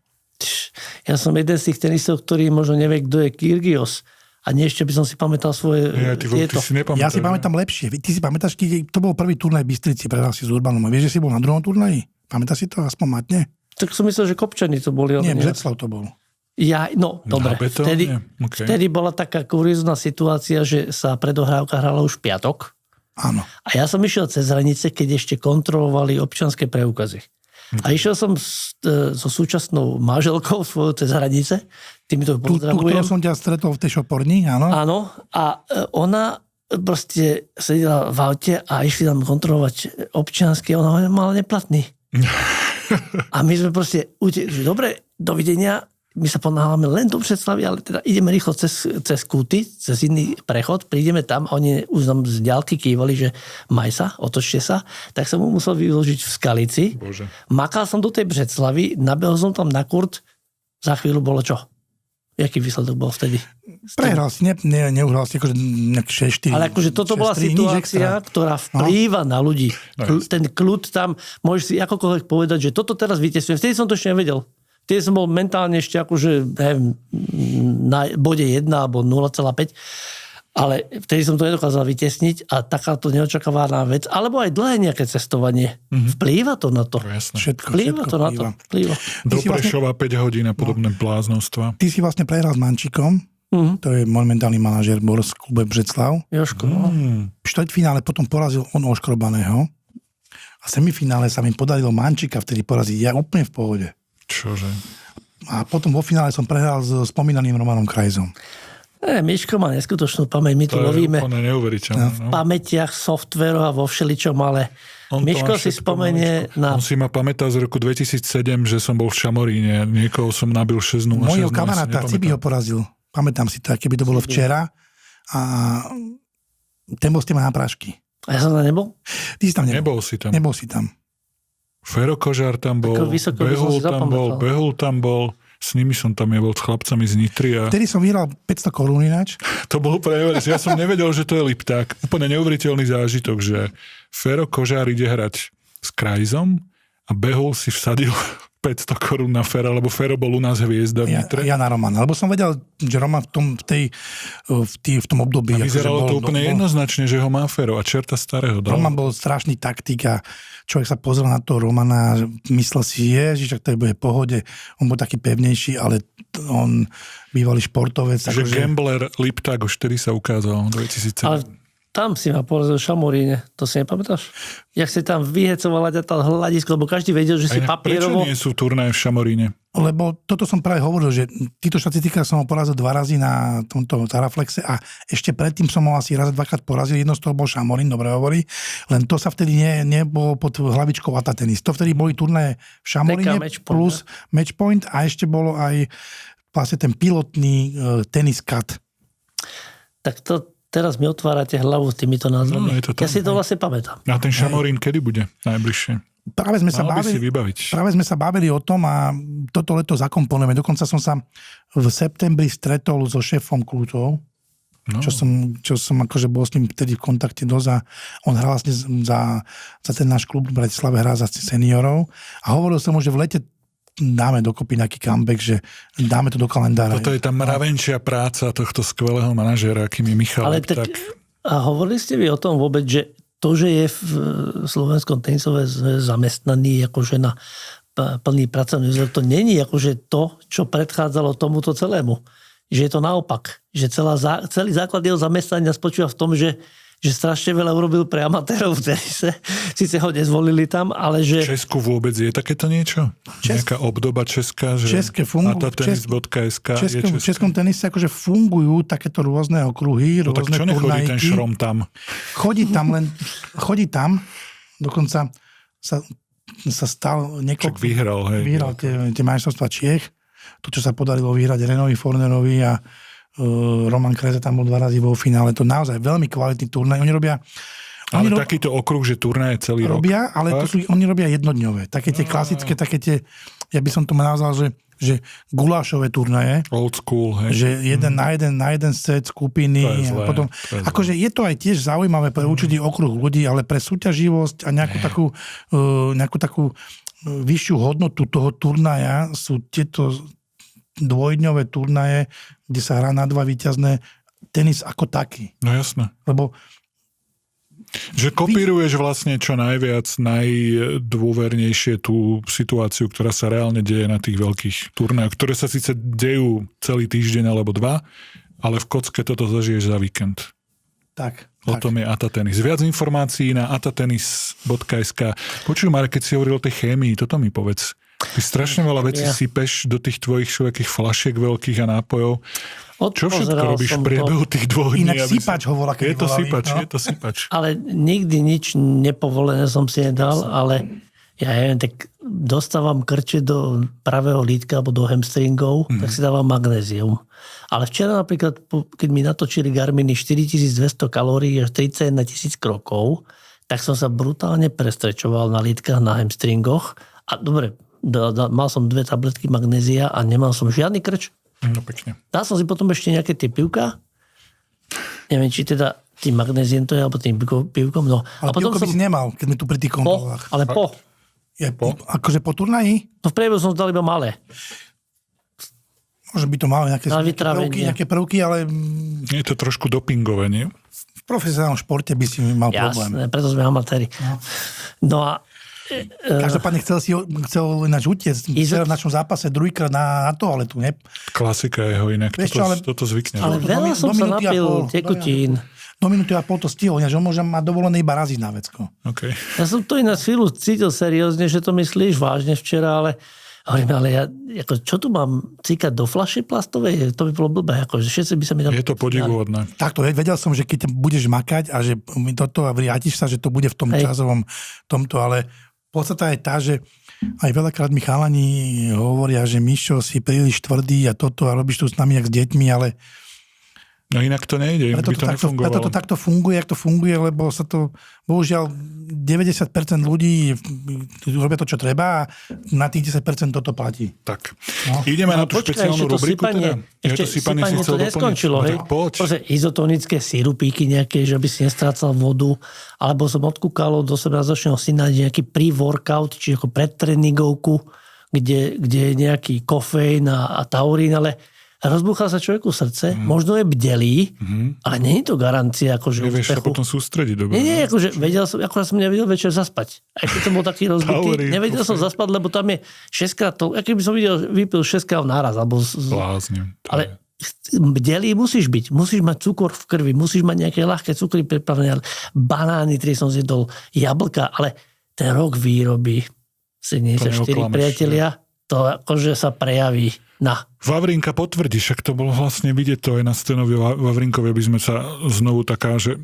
Ja som jeden z tých tenistov, ktorý možno nevie, kto je Kyrgios. A nie ešte by som si pamätal svoje tieto. Ja si pamätám lepšie. Ty si pamätáš, to bol prvý turnaj v Bystrici, prehral si s Urbanom. A vieš, že si bol na druhom turnaji? Pamätáš si to aspoň matne? Tak som myslel, že Kopčani to boli. Nie, Břeclav to bol. Dobre. Vtedy bola taká kuriózna situácia, že sa predohrávka hrala už v piatok. Áno. A ja som išiel cez hranice, keď ešte kontrolovali občianske preukazy. A išiel som so súčasnou manželkou cez hranice. Týmito pozdravujem. Tú, som ťa stretol v tej šoporni, áno? Áno. A ona proste sedela v aute a išli tam kontrolovať občiansky. Ona mala neplatný. A my sme proste utekli. Dobre, dovidenia. My sa ponáhľame len do Břeclavy, ale teda ideme rýchlo cez Kúty, cez iný prechod, prídeme tam, oni už nám z ďalky kývali, že maj sa, otočte sa, tak som mu musel vyložiť v Skalici. Bože. Makal som do tej Břeclavy, nabehol som tam na kurt, za chvíľu bolo čo? Jaký výsledok bol vtedy? Prehral si, neuhral si akože 6-4. Ale akože toto bola situácia, ktorá vplýva na ľudí. Ten kľud tam, môžeš si akokoľvek povedať, že toto teraz vytesňujem. Vtedy som to ešte nevedel. Vtedy som bol mentálne ešte akože, neviem, na bode 1 alebo 0,5, ale vtedy som to nedokázal vytesniť a takáto neočakávaná vec, alebo aj dlhé nejaké cestovanie. Vplýva to na to. Všetko to na to. Vplýva. Do Prešova 5 hodín a podobné bláznostva. Ty si vlastne prehral s Mančikom, to je momentálny manažér Boris v klube Břeclav. Jožko, V štvrťfinále potom porazil on Oškrobaného a v semifinále sa mi podarilo Mančika vtedy poraziť. Ja úplne v pohode. Čože? A potom vo finále som prehral s spomínaným Romanom Krajzom. Miško má neskutočnú pamäť. My tu lovíme v pamätiach, softvéru a vo všeličom, ale Miško si spomenie na... On si ma pamätá z roku 2007, že som bol v Šamoríne. Niekoho som nabil 6-0. Mojho kamaráta Cibi ho porazil. Pamätám si to, keby to bolo včera. A ten bol s tým na prášky. A ja som tam nebol? Ty si tam nebol. Nebol si tam. Fero Kožár tam bol, Behul tam bol, s nimi som tam nebol, s chlapcami z Nitry. Vtedy som vyhral 500 korún ináč. To bolo prejavenie, ja som nevedel, že to je Lipták. Úplne neuveriteľný zážitok, že Fero Kožár ide hrať s Krajzom a Behul si vsadil 500 korún na Fera, lebo Fero bol u nás hviezda v Nitre. Ja na Romana, lebo som vedel, že Roman v tom období... A vyzeralo to úplne jednoznačne, že ho má Fero a čerta starého dal. Roman bol strašný taktik a človek sa pozrel na toho Romana, myslel si, ježiš, tak to bude v pohode. On bol taký pevnejší, ale on bývalý športovec. Že gambler Lipták už vtedy sa ukázal v 2007. Ale tam si ma porazil v Šamoríne, to si nepamätáš? Jak si tam vyhecovala tá hľadisko, lebo každý vedel, že si papierovo... Prečo nie sú turnaje v Šamoríne? Lebo toto som práve hovoril, že týto štatistika som ho porazil 2 razy na tomto Taraflexe a ešte predtým som ho asi raz, 2-krát porazil, jedno z toho bol Šamorín, dobre hovorí, len to sa vtedy nebolo pod hlavičkou Atatenis. To vtedy boli turnaje v Šamoríne plus Matchpoint a ešte bolo aj vlastne ten pilotný tenis cut. Tak to teraz mi otvárate hlavu s týmito názvami. Ja si to vlastne pamätám. A ten Šamorín kedy bude najbližšie? Práve sme sa bavili o tom a toto leto zakomponujeme. Dokonca som sa v septembri stretol so šéfom Klutov, čo som akože bol s ním vtedy v kontakte dosť a on hral vlastne za ten náš klub v Bratislave, hrá za seniorov a hovoril som mu, že v lete dáme dokopy nejaký comeback, že dáme to do kalendára. Toto je tá mravenčia práca tohto skvelého manažéra, akým je Michal. Ale tak... A hovorili ste vy o tom vôbec, že to, že je v Slovenskom tenisové zamestnaný akože na plný pracovný úzor, to není akože to, čo predchádzalo tomuto celému. Že je to naopak. Že celý základ jeho zamestnania spočíva v tom, že strašne veľa urobil pre amatérov v tenise. Sice ho nezvolili tam, ale že... V Česku vôbec je takéto niečo? Nejaká obdoba česká, že atatenis.sk je české? V českom tenise akože fungujú takéto rôzne okruhy, rôzne tak čo nechodí ten Šrom tam? Chodí tam, dokonca sa stal niekoľko... Však vyhral tie majstrovstvá Čiech. To, čo sa podarilo vyhrať Renovi Fornerovi a Roman Kreze tam bol 2 razy vo finále. To naozaj veľmi kvalitný turnaj. Oni takýto okruh, že turnaj celý robia, rok. Ale oni robia jednodňové. Také tie klasické, ja by som to nazval, že gulášové turnaje. Old school, hej. Že na jeden set skupiny. To je zlé, a potom, akože je to aj tiež zaujímavé pre určitý okruh ľudí, ale pre súťaživosť a nejakú takú vyššiu hodnotu toho turnaja sú tieto dvojdňové turnaje, kde sa hrá na 2 víťazné, tenis ako taký. No jasné. Lebo že kopíruješ vlastne čo najviac, najdôvernejšie tú situáciu, ktorá sa reálne deje na tých veľkých turnajoch, ktoré sa síce dejú celý týždeň alebo 2, ale v kocke toto zažiješ za víkend. Tak. O tom je Atatenis. Viac informácií na atatenis.sk. Počuj, Marek, keď si hovoril o tej chémii, toto mi povedz. Ty strašne veľa vecí sypeš do tých tvojich všelijakých flašiek veľkých a nápojov. Čo všetko robíš v priebehu tých 2 dní? Inak sypač ho volá, keď je to sypač. Ale nikdy nič nepovolené som si nedal, ale ja neviem, tak dostávam krče do pravého lítka alebo do hamstringov, tak si dávam magnézium. Ale včera napríklad, keď mi natočili Garminy 4200 kalórií až 31 000 krokov, tak som sa brutálne prestrečoval na lítkach, na hamstringoch. A dobre, mal som 2 tabletky magnézia a nemal som žiadny krč. No pekne. Dal som si potom ešte nejaké tie pivka. Neviem, či teda tým magnéziem to je, alebo tým pivkom. No. Ale pivko by si nemal, keď mi tu pri tých kontrolách. Ale po. Akože po turnaji? No v priebehu som dal iba malé. Možno by to malo nejaké prvky, ale... Je to trošku dopingové, nie? V profesionálnom športe by si mal problém. Jasné, preto sme amatéri. No a každopádne chcel ináč utiecť v našom zápase druhýkrát na toaletu, ne? Klasika jeho inak, toto zvykne. Ale veľa som sa napil tekutín. Do minúty a pol to stihol, že on môže mať dovolené iba raziť na vecko. Okay. Ja som to ináč chvíľu cítil seriózne, že to myslíš vážne včera, ale hovorím, ale ja, čo tu mám cíkať do fľaše plastovej? To by bolo blbé, všetci by sa mi tam... Je to podivuhodné. Takto, vedel som, že keď budeš makať a že toto a vrátiš sa, že to bude v tom časovom tomto, ale podstata je tá, že aj veľakrát mi chalani hovoria, že Mišo, si príliš tvrdý a toto a robíš tu s nami jak s deťmi, ale no inak to nejde, by to nefungovalo. Preto to takto funguje, jak to funguje, lebo sa to, bohužiaľ, 90% ľudí robia to, čo treba a na tých 10% toto platí. Tak. No. Ideme na tú špeciálnu rubriku teda? Ešte sypanie to neskončilo, hej? Izotonické sirupíky nejaké, že by si nestrácal vodu, alebo som odkúkal do 17-ročného syna nejaký pre-workout, čiže ako predtréningovku, kde je nejaký kofeín a taurín, ale rozbúcha sa človeku srdce, možno je bdelý, ale nie je to garancia akože nevieš sa úspechu. potom sústrediť dobre. Nie, akože akorát som nevedel večer zaspať. A keď som bol taký rozbitý, nevedel som zaspať, lebo tam je 6-krát to, aký by som vypil 6 káv naraz. Blázne. Ale bdelý musíš byť. Musíš mať cukor v krvi, musíš mať nejaké ľahké cukry pripravené, banány, ktoré som zjedol, jablka, ale ten rok výroby 74 priatelia, to akože sa prejaví na. Vavrinka potvrdí, však to bolo vlastne vidieť to aj na scénovi Vavrinkovi, aby sme sa znovu taká, že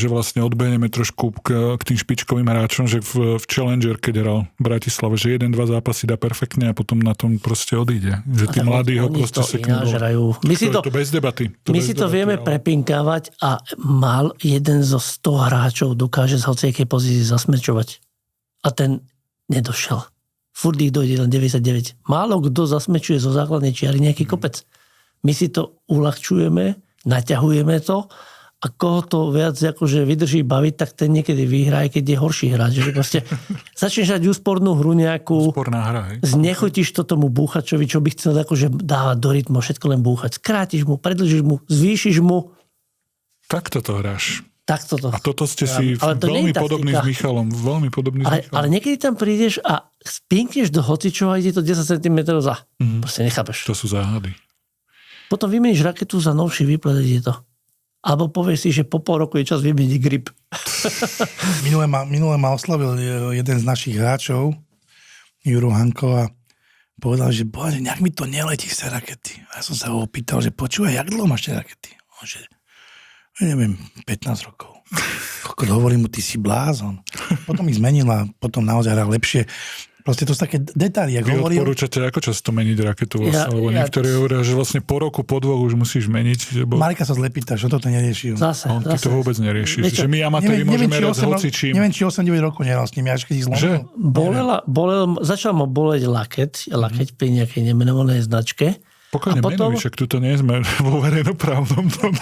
vlastne odbehneme trošku k tým špičkovým hráčom, že v Challenger, keď hral v Bratislave, že 1-2 zápasy dá perfektne a potom na tom proste odíde. Že tí mladí ho proste seknú. My si to bez debaty. My si to vieme prepinkávať a mal jeden zo 100 hráčov dokáže z hociakej pozícii zasmečovať. A ten nedošiel. Furt ich dojde len 99. Málo kto zasmečuje zo základnej čiary nejaký kopec. My si to uľahčujeme, naťahujeme to a koho to viac akože vydrží baviť, tak ten niekedy vyhrá, aj keď je horší hráč. Že proste začneš hrať úspornú hru nejakú, úsporná hra, znechutíš to tomu búchačovi, čo by chcel akože dávať do rytmu, všetko len búchať. Skrátiš mu, predĺžiš mu, zvýšiš mu. Takto to hráš. Takto to. A toto ste si veľmi podobný s Michalom. Veľmi podobný s Michalom. Ale niekedy tam prídeš a spinkneš do hocičova a ide to 10 cm za. Proste nechápeš. To sú záhady. Potom vymeníš raketu za novší výplet, ide to. Alebo povieš si, že po pol roku je čas vymeniť grip. Minule ma oslavil jeden z našich hráčov, Juro Hanko, a povedal, že bože, nejak mi to neletí z tej rakety. A ja som sa ho opýtal, že počúvaj, jak dlho máš tie rakety? On že, neviem, 15 rokov. Hovorím mu, ty si blázon. Potom ich zmenil a potom naozaj hral lepšie. Proste to sú také detaily, jak hovoril. Vy odporúčate, ako často meniť raketu vlastne, lebo niektorí hovoria, že vlastne po roku, po dvoch už musíš meniť. Marika sa zlepýta, že toto neriešil. On ty to vôbec nerieši. Že my amatéri môžeme hrať s hocičím. Neviem, či 8-9 rokov nehral s nimi, až keď ich zlomil. Začal ma boleť lakeť pri nejakej nemenovanej značke. Pokojne menuj, však tuto nie sme vo verejnoprávnom domu.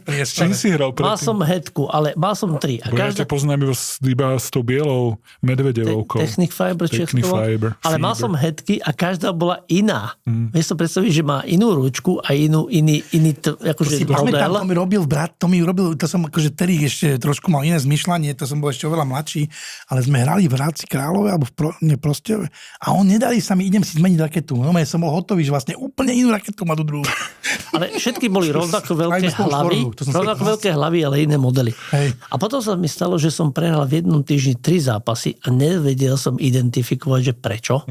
S čím si hral predtým? Mal som hedku, ale mal som 3. Ja ťa poznám iba s tou bielou medvedevoukou. Technic Fiber, ale mal som hedky a každá bola iná. Vieš sa predstaviť, že má inú ručku a iný akože model. To mi robil, to som akože tedy ešte trošku mal iné zmyšľanie, to som bol ešte oveľa mladší, ale sme hrali v Hradci Králové alebo v Prostove a on nedali sa mi, idem si zmeniť raketu. No ja som bol hotový, že vlastne úplne inú raketu má do druhú. Ale všetky boli rovnako veľké hlavy, ale iné modely. Hej. A potom sa mi stalo, že som prehral v jednom týždni 3 zápasy a nevedel som identifikovať, že prečo.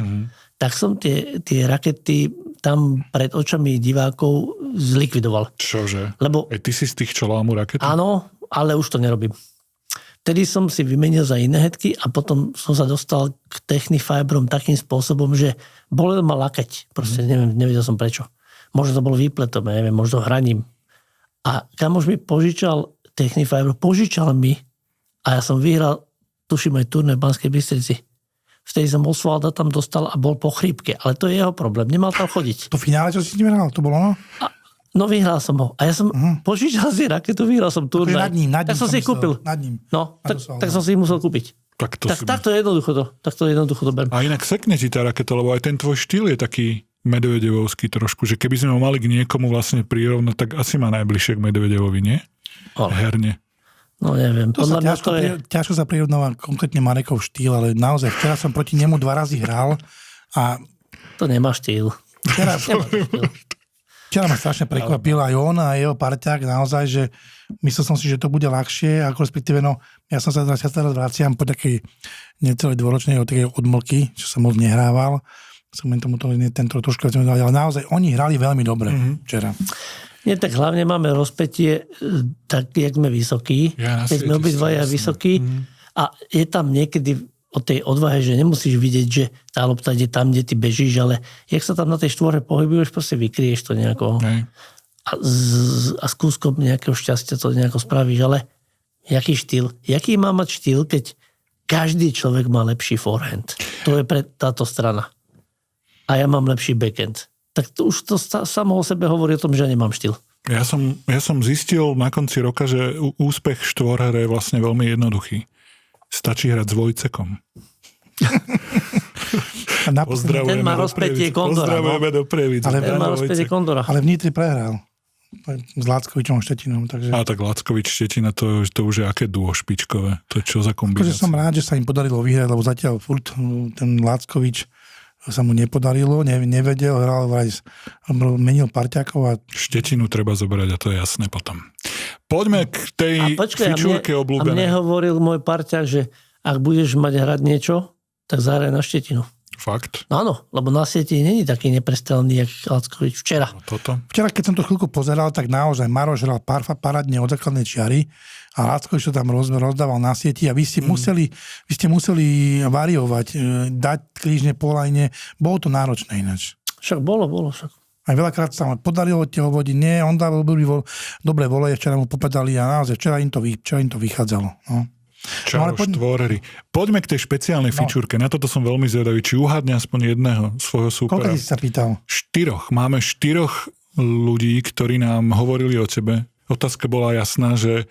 Tak som tie rakety tam pred očami divákov zlikvidoval. Čože? Lebo, aj ty si z tých, čo lámu rakety? Áno, ale už to nerobím. Vtedy som si vymenil za iné hedky a potom som sa dostal k Technifibrom takým spôsobom, že bolel ma lakeť. Proste nevedel som prečo. Možno to bolo výpletom, neviem, možno hraním. A kamož mi požičal Technifiber, požičal mi a ja som vyhral, tuším aj turné v Banskej Bystrici. Vtedy som Osvalda tam dostal a bol po chrípke, ale to je jeho problém, nemal tam chodiť. To finále, čo si s ním hral, to bolo ono? No vyhral som ho. A ja som požičal si raketu, vyhral som turnaj. Tak som si ich kúpil. Nad ním. No, tak som si ich musel kúpiť. Takto jednoducho to beriem. A inak sekne ti tá raketa, lebo aj ten tvoj štýl je taký medvedevovský trošku, že keby sme ho mali k niekomu vlastne prirovnať, tak asi má najbližšie k Medvedevovi, nie? Herne. No neviem. Ťažko sa prirovnáva konkrétne Marekov štýl, ale naozaj včera som proti nemu 2 razy hral a... To nemá štýl. Včera ma strašne prekvapil aj on a jeho parťák naozaj, že myslel som si, že to bude ľahšie, ako respektíve, no, ja sa teraz vraciam po takej necelej dvoročnej odmlky, čo som moc nehrával. Som tomu tento trošku, ale naozaj oni hrali veľmi dobre včera. Nie, tak hlavne máme rozpätie, tak jak sme vysokí. Keď sme obidvaja vysokí a je tam niekedy o tej odvahe, že nemusíš vidieť, že tá lopta ide tam, kde ty bežíš, ale jak sa tam na tej štvore pohybuješ, proste vykryješ to nejako. A s kúskom nejakého šťastia to nejako spravíš, ale jaký štýl? Jaký má mať štýl, keď každý človek má lepší forehand? To je pre táto strana. A ja mám lepší backhand. Tak to už to samo o sebe hovorí o tom, že ja nemám štýl. Ja som zistil na konci roka, že úspech štvorhre je vlastne veľmi jednoduchý. Stačí hrať s dvojcekom. Ten má rozpätie Kondora. Pozdravujeme do Prievidze. Ten má rozpätie Kondora. Ale v Nitri prehral. S Lackovičom Štetinom. Takže... A tak Lackovič Štetina, to už je aké duo špičkové. To je čo za kombinácia? Akože som rád, že sa im podarilo vyhrať, lebo zatiaľ furt ten Lackovič sa mu nepodarilo, nevedel, hral, menil parťákov a... Štetinu treba zobrať a to je jasné potom. Poďme k tej fičúrke obľúbenej. A mne hovoril môj parťák, že ak budeš mať hrať niečo, tak zahraj na Štetinu. Fakt? Áno, lebo na sieti není taký neprestrelný, jak Lackovič včera. Toto? Včera, keď som to chvíľku pozeral, tak naozaj Maroš hral parádne od základnej čiary a Lackovič to tam rozdával na sieti a vy ste museli variovať, dať krížne polajne. Bolo to náročné ináč. Však bolo však. Aj veľakrát sa mu podarilo tie vodiť. Nie, on dával dobré voleje, včera mu popedali a naozaj včera im to vychádzalo. No. Štvorery. Poďme k tej špeciálnej fičúrke. Na toto som veľmi zvedavý, či uhádne aspoň jedného svojho súpera. Koľko si sa pýtal? 4. Máme 4 ľudí, ktorí nám hovorili o tebe. Otázka bola jasná, že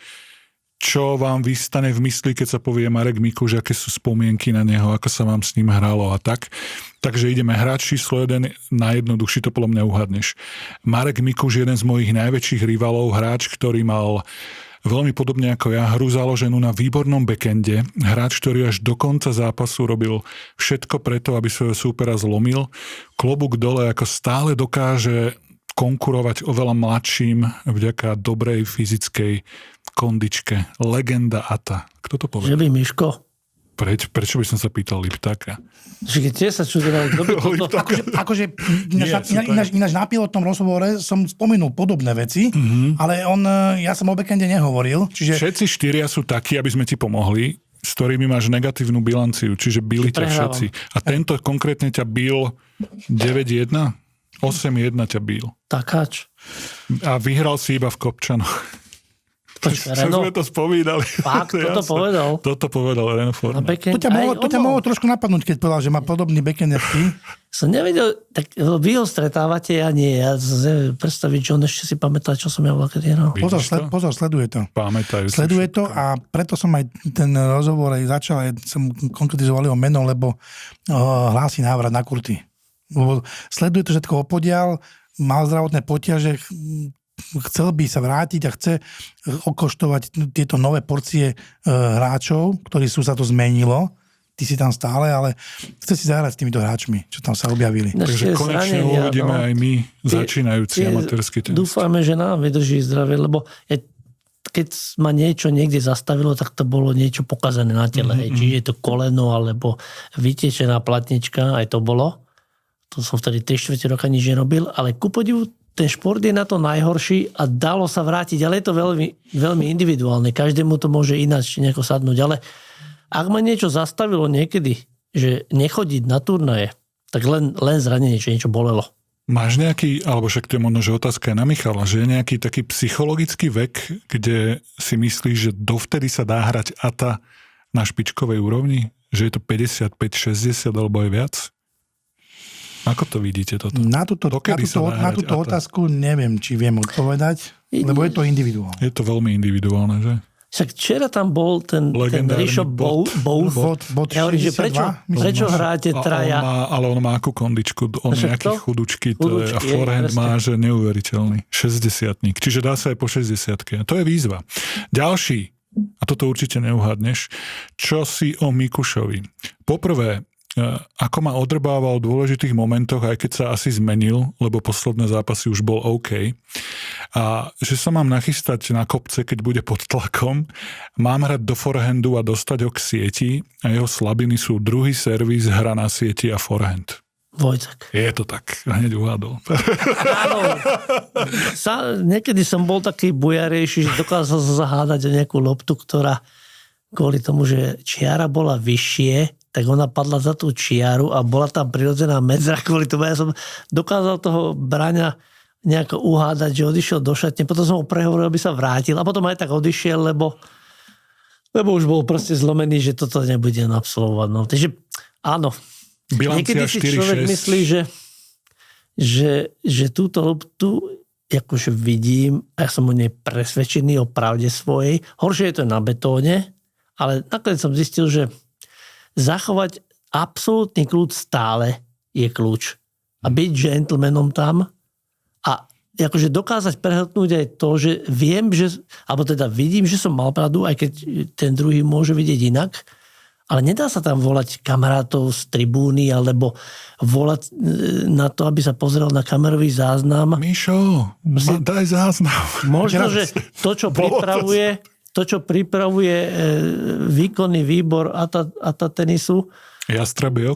čo vám vystane v mysli, keď sa povie Marek Mikuš, aké sú spomienky na neho, ako sa vám s ním hralo a tak. Takže ideme hráč číslo 1, najjednoduchší to podľa mňa uhádneš. Marek Mikuš je jeden z mojich najväčších rivalov, hráč, ktorý mal veľmi podobne ako ja, hru založenú na výbornom backende. Hráč, ktorý až do konca zápasu robil všetko preto, aby svojho súpera zlomil. Klobúk dole, ako stále dokáže konkurovať oveľa mladším vďaka dobrej fyzickej kondičke. Legenda Ata. Kto to povedal? Že by Miško. Prečo by som sa pýtal Liptáka? Že keď tie sa čudovali, kto by toto... Akože ináč na pilotnom rozhovore som spomenul podobné veci, ale ja som o backende nehovoril. Čiže... Všetci 4 sú takí, aby sme ti pomohli, s ktorými máš negatívnu bilanciu, čiže bili ťa všetci. A tento konkrétne ťa bil 9-1? 8-1 ťa bil. Takáč. A vyhral si iba v Kopčanoch. Počkaj, Čo sme to spomínali. Fakt, toto povedal? Toto povedal Renault Forman. To ťa mohlo trošku napadnúť, keď povedal, že má podobný backend ako ty. Som nevedel, tak vy ho stretávate, ja nie. Ja neviem predstaviť, že on ešte si pamätá, čo som ja volal, keď hral. Pozor, sleduje to. Pamätajú si sleduje to a preto som aj ten rozhovor aj začal, som konkretizoval jeho meno, lebo hlási návrat na kurty. Sleduje to všetko opodiaľ, mal zdravotné potiaže, chcel by sa vrátiť a chce okoštovať tieto nové porcie hráčov, ktorí sa to zmenilo. Ty si tam stále, ale chce si zahrať s týmito hráčmi, čo tam sa objavili. Takže konečne uvidíme aj my, začínajúci amatérsky tenis. Dúfame, že nám vydrží zdravie, lebo keď ma niečo niekde zastavilo, tak to bolo niečo pokazané na tele. Čiže je to koleno, alebo vytečená platnička, aj to bolo. To som vtedy 3/4 roka nič nerobil, ale ku podivu ten šport je na to najhorší a dalo sa vrátiť, ale je to veľmi, veľmi individuálne. Každému to môže ináč nejako sadnúť, ale ak ma niečo zastavilo niekedy, že nechodiť na turnaje, tak len zranenie, že niečo bolelo. Máš nejaký, alebo však to je možno, že otázka je na Michala, že je nejaký taký psychologický vek, kde si myslíš, že dovtedy sa dá hrať Ata na špičkovej úrovni? Že je to 55, 60 alebo aj viac? Ako to vidíte toto? Na túto otázku neviem, či viem odpovedať, lebo je to individuálne. Je to veľmi individuálne, že? Však včera tam bol ten Rišo Bowles. Ja hovorím, že prečo hráte traja? Ale on má akú kondičku, on nejaký chudučky, a forehand má, že neuveriteľný. 60-tník, čiže dá sa aj po 60-ke. To je výzva. Ďalší, a toto určite neuhadneš, čo si o Mikušovi. Poprvé, ako ma odrbával v dôležitých momentoch, aj keď sa asi zmenil, lebo posledné zápasy už bol OK. A že sa mám nachystať na kopce, keď bude pod tlakom. Mám hrať do forehandu a dostať ho k sieti a jeho slabiny sú druhý servis, hra na sieti a forehand. Vojtek. Je to tak, hneď uhádol. Áno. Niekedy som bol taký bujarejší, že dokázal sa zahádať o nejakú loptu, ktorá kvôli tomu, že čiara bola vyššie, tak ona padla za tú čiaru a bola tam prirodzená medzera kvôli tomu. Ja som dokázal toho Braňa nejako uhádať, že odišiel do šatne. Potom som ho prehovoril, aby sa vrátil a potom aj tak odišiel, lebo už bol proste zlomený, že toto nebude absolvovať. No. Takže áno. Bilancia 4-6. Niekedy si človek myslí, že túto loptu akože vidím, ja som o nej presvedčený o pravde svojej. Horšie je to na betóne, ale nakoniec som zistil, že zachovať absolútny kľud stále je kľúč. A byť gentlemanom tam a akože dokázať prehltnúť aj to, že viem, že, alebo teda vidím, že som mal pravdu, aj keď ten druhý môže vidieť inak, ale nedá sa tam volať kamarátov z tribúny alebo volať na to, aby sa pozrel na kamerový záznam. Mišo, daj záznam. Možno, že to, čo pripravuje výkonný výbor ATA tenisu, Jastrabie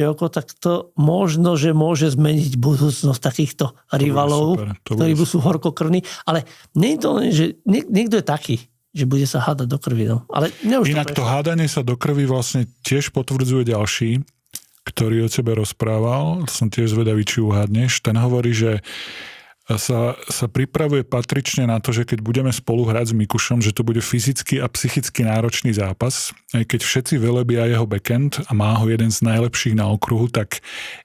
oko, tak to možno, že môže zmeniť budúcnosť takýchto rivalov, ktorí sú horkokrvní. Ale nie je to len, že niekto je taký, že bude sa hádať do krvi. No. Ale inak to hádanie sa do krvi vlastne tiež potvrdzuje ďalší, ktorý o tebe rozprával. To som tiež zvedavý, či uhádneš. Ten hovorí, že sa pripravuje patrične na to, že keď budeme spolu hrať s Mikušom, že to bude fyzicky a psychicky náročný zápas. Aj keď všetci velebia jeho backhand a má ho jeden z najlepších na okruhu, tak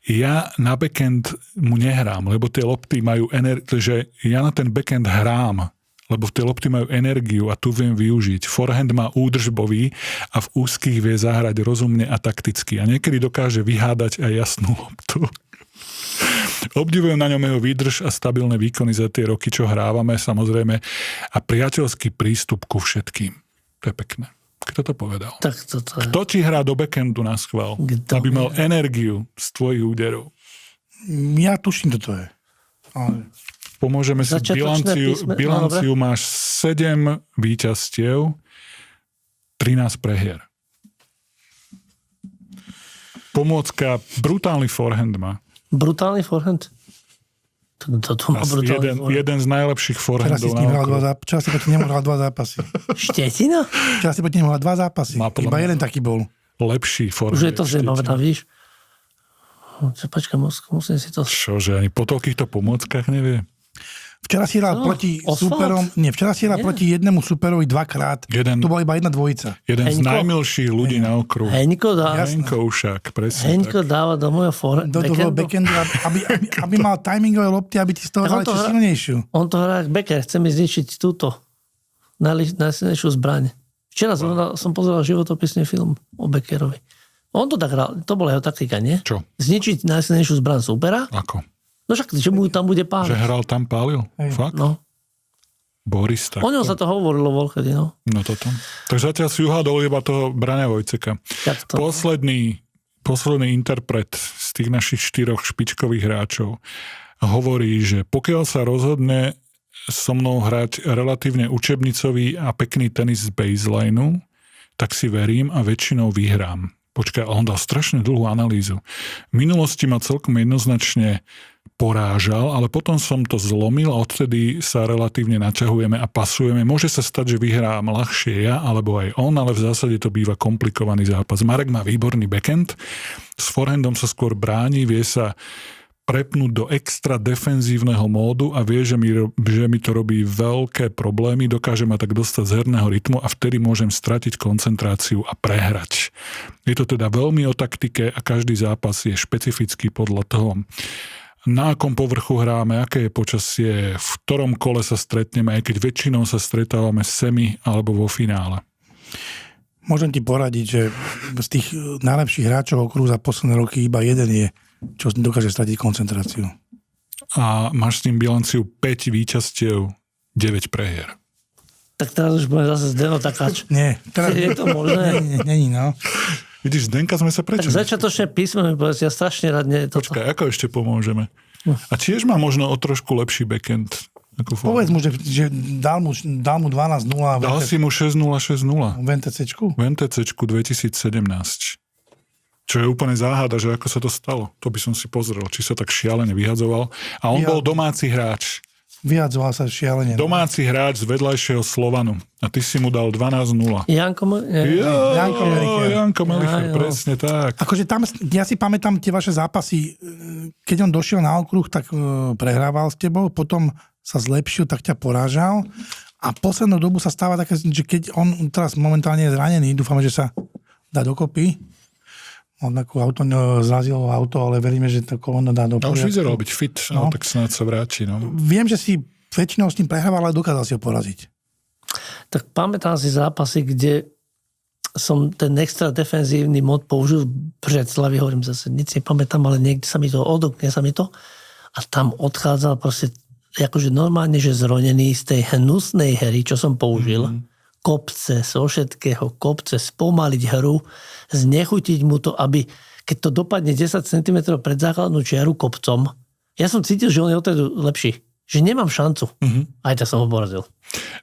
ja na backhand mu nehrám, lebo tie lopty majú že ja na ten backhand hrám, lebo tie lopty majú energiu a tu viem využiť. Forehand má údržbový a v úzkých vie zahrať rozumne a takticky. A niekedy dokáže vyhádať aj jasnú loptu. Obdivujem na ňom jeho výdrž a stabilné výkony za tie roky, čo hrávame, samozrejme, a priateľský prístup ku všetkým. To je pekné. Kto to povedal? Tak to je. Kto ti hrá do backhandu na schvál? Aby mal energiu z tvojich úderov. Ja tuším, toto je. Ale... Pomôžeme si bilanciu máš 7 víťazstiev, 13 prehier. Pomôcka, brutálny forehand má. Brutálny forehand? To má brutálny forehand. Jeden z najlepších forehandov na okolo. Včera si proti nemu hral 2 zápasy. Štetina? Včera si proti nemu hral 2 zápasy. Iba jeden taký bol. Lepší forehand. Už je to zaujímavé, víš? Počkaj, musím si to... Čože, ani po toľkýchto pomôckach nevie? Včera si hral proti superom, včera si hral proti jednému superovi 2-krát. To bola iba jedna dvojica. Jeden z najmilších ľudí na okruhu. Heňko Ušák, presne Heňko dáva do môjho backhandu, aby mal timingové lopty, aby ti z toho hrali čo silnejšiu. On to hrá jak backer, chce mi zničiť túto najsilnejšiu zbraň. Včera som pozeral životopisný film o Beckerovi. On to tak hral, to bola jeho taktika, nie? Čo? Zničiť najsilnejšiu zbraň supera. Ako? No však, že mu tam bude páliť. Že hral tam pálil? Fakt? No. Boris, tak. O ňom sa to hovorilo voľkedy, no. No toto. Tak zatiaľ si uhádol iba toho Braňa Vojceka. Posledný interpret z tých našich 4 špičkových hráčov hovorí, že pokiaľ sa rozhodne so mnou hrať relatívne učebnicový a pekný tenis z baselineu, tak si verím a väčšinou vyhrám. Počkaj, on dal strašne dlhú analýzu. V minulosti ma celkom jednoznačne porážal, ale potom som to zlomil a odtedy sa relatívne naťahujeme a pasujeme. Môže sa stať, že vyhrám ľahšie ja, alebo aj on, ale v zásade to býva komplikovaný zápas. Marek má výborný backhand, s forehandom sa skôr bráni, vie sa prepnúť do extra defenzívneho módu a vie, že mi to robí veľké problémy, dokáže ma tak dostať z herného rytmu a vtedy môžem stratiť koncentráciu a prehrať. Je to teda veľmi o taktike a každý zápas je špecifický podľa toho, na akom povrchu hráme, aké je počasie, v ktorom kole sa stretneme, aj keď väčšinou sa stretávame v semi alebo vo finále. Môžem ti poradiť, že z tých najlepších hráčov okruhu za posledné roky iba jeden je, čo dokáže stratiť koncentráciu. A máš s tým bilanciu 5 víťazstiev, 9 prehier. Tak teraz už budeme zase Zdeno takáč. Nie. Teraz... Je to možné? Nie, no. Vidíš, Zdenka sme sa prečo? Tak začiatočné písmo mi povedz, ja strašne rád nie toto. Počkaj, ako ešte pomôžeme? A tiež má možno o trošku lepší backend. Povedz mu, že dal mu 12-0. Dal si mu 6-0, 6-0. V NTCčku? V NTCčku 2017. Čo je úplne záhada, že ako sa to stalo. To by som si pozrel, či sa tak šialene vyhadzoval. A on bol domáci hráč. Vyhadzoval sa šialene. Domáci hráč z vedľajšieho Slovanu. A ty si mu dal 12-0. Janko Melicher, presne tak. Akože tam, ja si pamätám tie vaše zápasy, keď on došiel na okruh, tak prehrával s tebou, potom sa zlepšil, tak ťa porážal. A poslednú dobu sa stáva také, že keď on teraz momentálne je zranený, dúfame, že sa dá dokopy. On takú zrazilo auto, ale veríme, že tá kolona dá do poriadku. A už vyzeral byť fit, no. Tak snáď sa vráti. No. Viem, že si väčšinou s ním prehrával, ale dokázal si ho poraziť. Tak pamätám si zápasy, kde som ten extra defenzívny mod použil v Břeclavi, hovorím zase, nic nepamätám, ale niekde sa mi to odokne sa mi to a tam odchádzal proste akože normálne, že zronený z tej hnusnej hry, čo som použil, kopce, zo všetkého, kopce, spomaliť hru, znechutiť mu to, aby keď to dopadne 10 cm pred základnú čiaru kopcom, ja som cítil, že on je odtedy lepší. Že nemám šancu. Aj tak som ho porazil.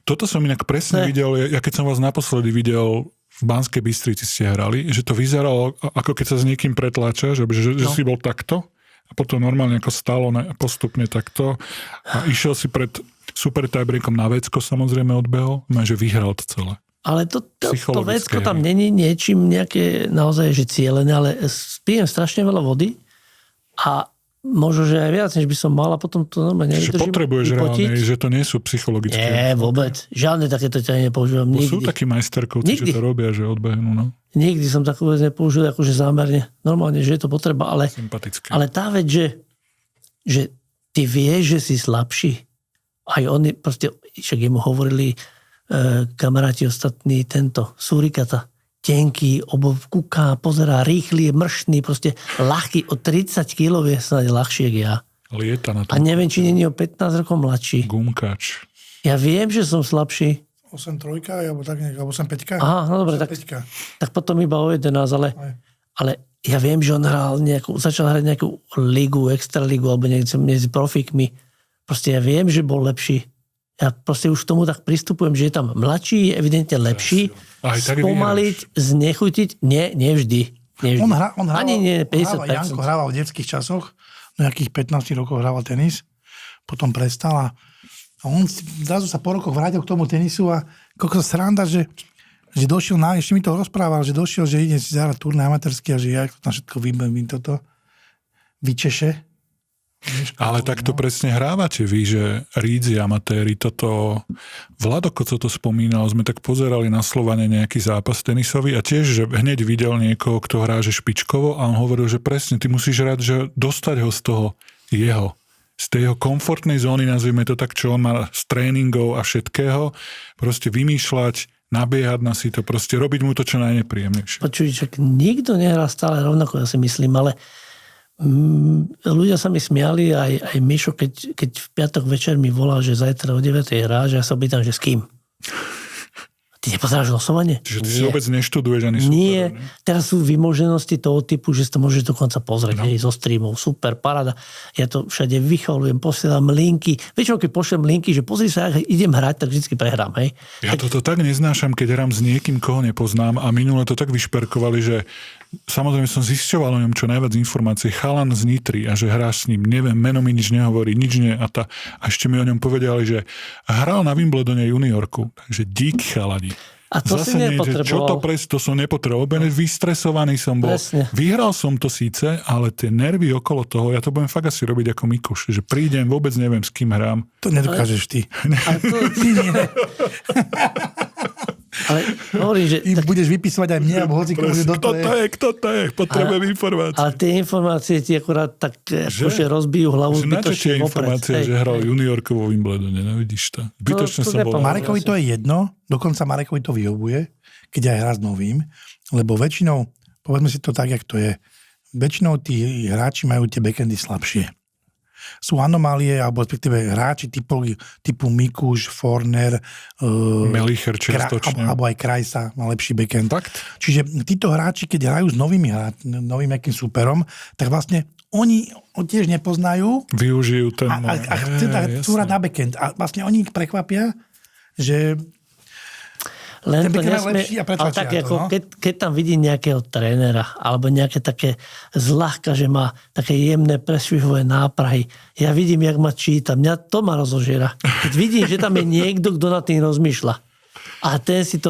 Toto som inak presne videl, ja keď som vás naposledy videl v Banskej Bystrici ste hrali, že to vyzeralo ako keď sa s niekým pretláčaš, že si bol takto a potom normálne ako stalo postupne takto a išiel si pred super tiebreakom na vecko samozrejme odbehol, že vyhral to celé. Ale to vecko tam není niečím nejaké naozaj že cielené, ale spijem strašne veľa vody a možno, že aj viac, než by som mal a potom to normálne nevydržím. Že potrebuješ reálne, že to nie sú psychologické. Nie, vôbec. Žiadne takéto ťa nepoužívam. Nikdy. Sú takí majsterkovci, čo to robia, že odbehnú. No. Nikdy som takú vec nepoužil, akože zámerne. Normálne, že je to potreba, ale tá vec, že ty vieš, že si slabší. Aj oni, proste, však jemu hovorili kamaráti ostatní, tento Surikata, tenký, kúká, pozerá, rýchly, mrštný, proste ľahký, o 30 kg je snáď ľahšie, jak ja. Lieta na to. A neviem, či nie je o 15 rokov mladší. Gumkač. Ja viem, že som slabší. 8-3, alebo tak nejak, alebo 8-5. Aha, no dobre, tak potom iba o 11, ale ja viem, že on začal hrať nejakú ligu, extraligu, alebo niekde medzi profíkmi. Proste ja viem, že bol lepší. Ja proste už k tomu tak pristupujem, že je tam mladší, je evidentne lepší. Spomaliť, znechutiť, nie vždy. On hrával, ani nie 50%. Janko hrával v detských časoch, do nejakých 15 rokov hrával tenis, potom prestal a on zrazu sa po rokoch vrátil k tomu tenisu a koľko sranda, že došiel ešte mi to rozprával, že došiel, že ide si zahrať turné amatérsky a že ja to tam všetko vyčeše. Ale tak to presne hrávate vy, že rídzi amatéri, toto Vlado Koco to spomínal, sme tak pozerali na Slovane nejaký zápas tenisový a tiež, že hneď videl niekoho, kto hrá že špičkovo a on hovoril, že presne, ty musíš rád, že dostať ho z toho z tej jeho komfortnej zóny, nazvime to tak, čo on má z tréningov a všetkého, proste vymýšľať, nabiehať na si to, proste robiť mu to čo najnepríjemnejšie. Počuť, nikto nehrá stále rovnako, ja si myslím, ale ľudia sa mi smiali, aj Mišo, keď v piatok večer mi volal, že zajtra o 9:00 hrá, že ja sa pýtam, že s kým? Ty nepozeráš losovanie? Čiže ty si vôbec neštuduješ ani super. Nie. Teraz sú vymoženosti toho typu, že si to môžeš dokonca pozrieť zo streamov. Super, paráda. Ja to všade vycholujem, posielam linky. Väčšinou, keď pošlem linky, že pozri sa, ak idem hrať, tak vždy prehrám. Hej? Ja toto tak neznášam, keď hrám s niekým, koho nepoznám a minule to tak vyšperkovali, že samozrejme som zisťoval o ňom čo najviac informácií. Chalan z Nitry a že hráš s ním. Neviem, meno mi nič nehovorí, nič nie. A ešte mi o ňom povedali, že hral na Wimbledone juniorku. Takže dík chalani. A to zase si nepotreboval. Čo to som nepotreboval. Vystresovaný som bol. Presne. Vyhral som to síce, ale tie nervy okolo toho, ja to budem fakt asi robiť ako Mikuš. Že prídem, vôbec neviem, s kým hrám. To nedokážeš ty. Ty nie. Ale hovorím, že... Budeš vypisovať aj mne, alebo hoci komu Kto to je? Potrebujem informácie. Ale tie informácie ti akurát tak akože rozbijú hlavu zbytočne. Na čo tie informácie, že hral juniorku vo Wimbledone, nevidíš to? Zbytočne som bol. Marekovi to je jedno, dokonca Marekovi to vyhovuje, keď aj hrá s novým, lebo väčšinou, povedzme si to tak, jak to je, väčšinou tí hráči majú tie backendy slabšie. Sú anomálie, alebo respektíve hráči typu Mikuš, Forner, Melicher čiastočne. Alebo aj Krajsa má lepší backend. Fakt? Čiže títo hráči, keď hrajú s novým nejakým superom, tak vlastne oni tiež nepoznajú. Využijú ten... A chcú hrať na backend. A vlastne oni ich prekvapia, že... Len to nesmie, ale tak ako, keď tam vidí nejakého trénera alebo nejaké také zľahka, že má také jemné presvihové náprahy. Ja vidím, jak ma číta. Mňa to ma rozožiera. Keď vidím, že tam je niekto, kto nad tým rozmýšľa. A ten si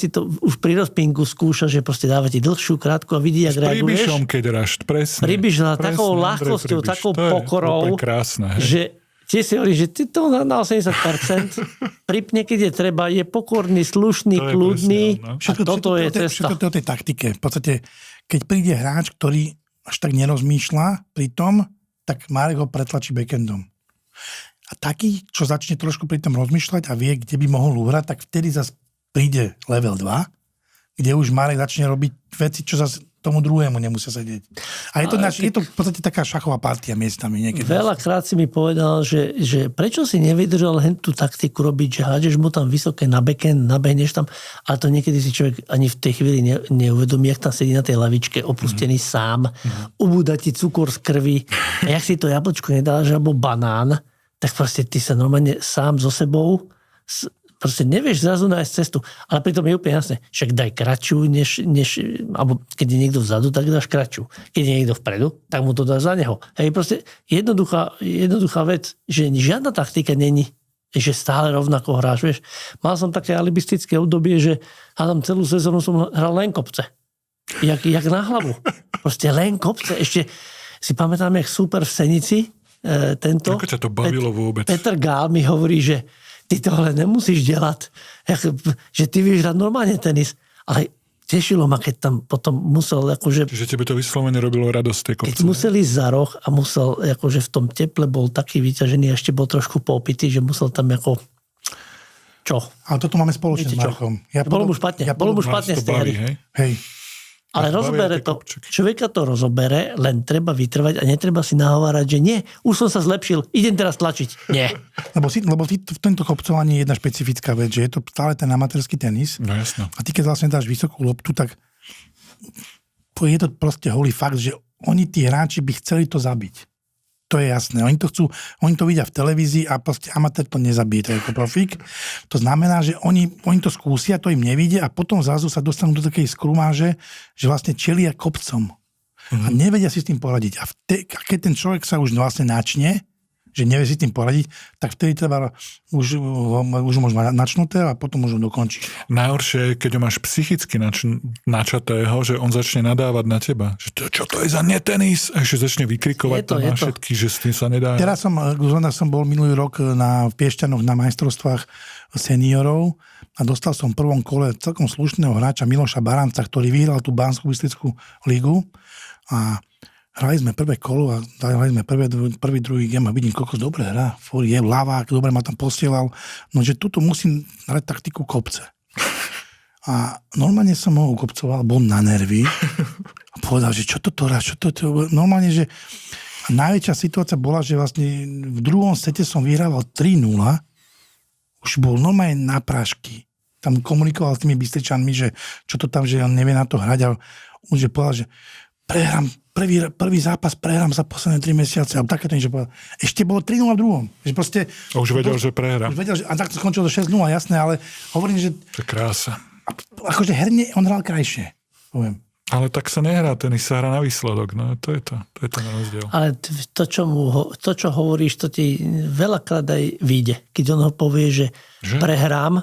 to už pri rozpinku skúša, že proste dáva ti dlhšiu, krátku a vidí, jak reaguješ. S Pribišom, keď rašt, presne. Pribiš takou ľahkosťou, takou pokorou, krásne, že tiež si hovorí, že ty to na 80% pripne, keď je treba, je pokorný, slušný, kľudný. Toto je cesta. Všetko to o tej taktike. V podstate, keď príde hráč, ktorý až tak nerozmýšľa pri tom, tak Marek ho pretlačí backendom. A taký, čo začne trošku pri tom rozmýšľať a vie, kde by mohol uhrať, tak vtedy zase príde level 2, kde už Marek začne robiť veci, čo zase tomu druhému nemusia sedieť. A je to v podstate taká šachová partia miestami niekedy. Veľakrát si mi povedal, že prečo si nevydržal len tú taktiku robiť, že hádžeš mu tam vysoké na backend, nabehneš tam, ale to niekedy si človek ani v tej chvíli neuvedomí, jak tam sedí na tej lavičke, opustený sám, ubúda ti cukor z krvi a jak si to jablčko nedáš, alebo banán, tak proste ty sa normálne sám so sebou proste nevieš zrazu nájsť cestu. Ale pritom je úplne jasné. Však daj kratšiu, alebo keď je niekto vzadu, tak dáš kratšiu. Keď je niekto vpredu, tak mu to dáš za neho. Hej, proste jednoduchá vec, že žiadna taktika není, že stále rovnako hráš. Vieš, mal som také alibistické obdobie, že hádam celú sezónu som hral len kopce. Jak na hlavu. Proste len kopce. Ešte si pamätám, jak super v Senici tento... Ako ťa to bavilo vôbec? Peter Gál mi hovorí, že ty tohle nemusíš dělat, že ty vieš hrať normálne tenis, ale tešilo ma, keď tam potom musel akože... Čiže tebe to vyslovene robilo radosť tej kopce. Keď musel ísť za roh a musel, akože v tom teple bol taký vyťažený, ešte bol trošku popitý, že musel tam ako... Čo? Ale toto máme spoločne s Markom. Bolo mu špatne z tej hry. Hej. Ale rozobere to, človeka to rozobere, len treba vytrvať a netreba si nahovárať, že nie, už som sa zlepšil, idem teraz tlačiť. Nie. Lebo v tomto kopcovaní je jedna špecifická vec, že je to stále ten amatérsky tenis. No jasno. A ty keď vlastne dáš vysokú loptu, tak je to proste holý fakt, že oni, tí hráči, by chceli to zabiť. To je jasné. Oni to vidia v televízii a proste amatér to nezabije, to je ako profík. To znamená, že oni to skúsia, to im nevidie a potom zrazu sa dostanú do takej skrumáže, že vlastne čelia kopcom. A nevedia si s tým poradiť. A keď ten človek sa už vlastne načne, že nevie si s tým poradiť, tak vtedy treba už môžu mať načnuté a potom môžu dokončiť. Najhoršie je, keď ho máš psychicky načatého, že on začne nadávať na teba. Že čo to je za netenis? A ešte začne vykrikovať tam na všetky, že s tým sa nedá. Teraz som bol minulý rok v Piešťanoch na majstrovstvách seniorov a dostal som v prvom kole celkom slušného hráča Miloša Baranca, ktorý vyhral tú Banskobystrickú ligu a hrali sme prvé kolo a hrali sme prvý, druhý game a vidím, koľko dobre hrá. Je ľavák, dobre ma tam posielal. No, že tuto musím hrať taktiku kopce. A normálne som ho ukopcoval, bol na nervy a povedal, že čo toto hrá, normálne, že najväčšia situácia bola, že vlastne v druhom sete som vyhrával 3-0, už bol normálne na prášky. Tam komunikoval s tými Bystričanmi, že čo to tam, že on nevie na to hrať a už je povedal, že prehrám, prvý zápas prehrám za posledné 3 mesiace. A takéto niečo povedal. Ešte bolo 3-0 v druhom. Že proste, a už vedel, že prehrá. A tak to skončilo do 6-0, jasné, ale hovorím, že... To je krása. Akože herne on hral krajšie, poviem. Ale tak sa nehrá, tenis sa hrá na výsledok. No, to je ten rozdiel. Ale to, čo hovoríš, to ti veľakrát aj vyjde. Keď on ho povie, že prehrám,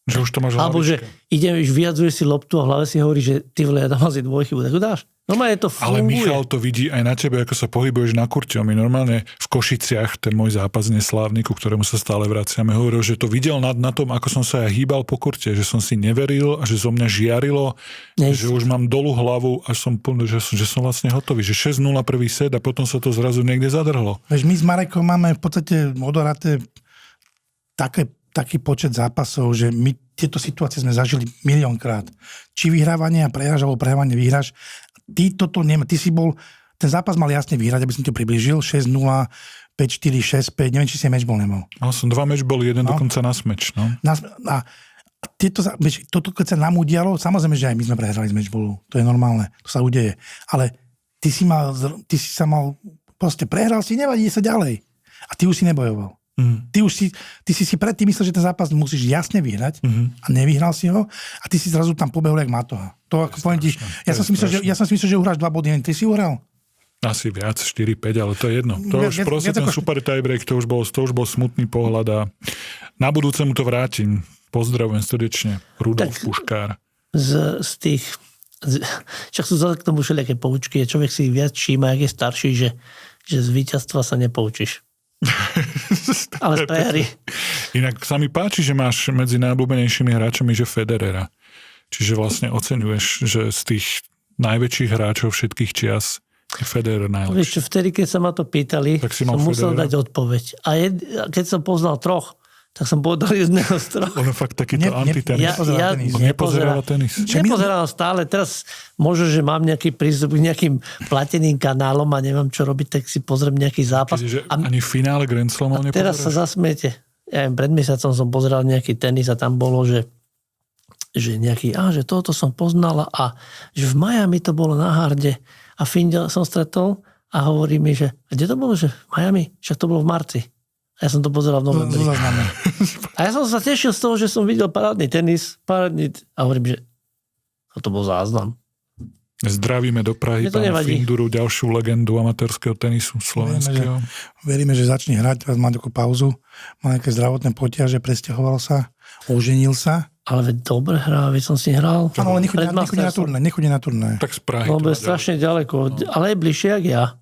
že už to máš alebo že vyjadzuje si loptu a v hlave si hovorí, že ty vole, ja dám asi dvojchybu, tak ho dáš. Normálne to funguje. Ale Michal to vidí aj na tebe, ako sa pohybuješ na kurte. My normálne v Košiciach, ten môj zápas neslávny, ku ktorému sa stále vraciame, hovoril, že to videl na tom, ako som sa ja hýbal po kurte, že som si neveril a že zo mňa žiarilo, že už mám dolu hlavu a som plný, že som vlastne hotový, že 6-0 prvý set a potom sa to zrazu niekde zadrhlo. Veď my s Marekom máme v podstate odohraté taký počet zápasov, že my tieto situácie sme zažili miliónkrát. Či vyhrávanie a prehráš, alebo prehrávanie vyhráš. Ty toto nemá. Ty si bol, ten zápas mal jasne vyhrať, aby som to priblížil. 6-0, 5-4, 6-5, neviem, či si matchball nemal. Mal som 2 matchball, jeden dokonca na smeč. No. A toto, keď sa nám udialo, samozrejme, že aj my sme prehrali z matchballu. To je normálne, to sa udeje. Ale ty si sa mal, proste prehral si, nevadí sa ďalej. A ty už si nebojoval. Ty si predtým myslel, že ten zápas musíš jasne vyhrať a nevyhral si ho a ty si zrazu tam pobehol jak Matoha. To ako poviem ti, ja som si myslel, že uhráš 2 body, ty si uhral? Asi viac, 4-5, ale to je jedno. To už proste ten super tiebreak, to už bol smutný pohľad a na budúce mu to vrátim. Pozdravujem srdečne, Rudolf Puškár. Z tých, však sú zase k tomu všelijaké poučky a človek si viac všíma, jak je starší, že z víťazstva sa nepoučíš. Ale z prehry. Inak sa mi páči, že máš medzi najobľúbenejšími hráčami, že Federera. Čiže vlastne oceňuješ, že z tých najväčších hráčov všetkých čias je Federer najlepší. Vieš čo, vtedy, keď sa ma to pýtali, som musel dať odpoveď. A keď som poznal 3, tak som povedal jedného stromu. On je fakt takýto antitenis. Nepozeral tenis. Nepozeral tenis. Nepozerám stále. Teraz možno, že mám nejaký prístup k nejakým plateným kanálom a neviem, čo robiť, tak si pozriem nejaký zápas. Čiže ani v finále Grand Slamov nepozeráš? Teraz sa zasmiete. Ja viem, pred mesiacom som pozeral nejaký tenis a tam bolo, že nejaký, že toto som poznala a že v Miami to bolo na harde a Findel som stretol a hovorí mi, že kde to bolo, že v Miami? Však to bolo v marci. A ja som to pozeral v novembri. A ja som sa tešil z toho, že som videl parádny tenis, a hovorím, že to bol záznam. Zdravíme do Prahy pána Finduru, ďalšiu legendu amatérskeho tenisu slovenského. Veríme, že začne hrať, teraz má takú pauzu, má nejaké zdravotné potiaže, presťahoval sa, oženil sa. Ale veď dobre hrá, veď som si hral. Áno, ale nechodí na turné. Tak z Prahy. No, je strašne ďaleko, ale je bližšie, jak ja.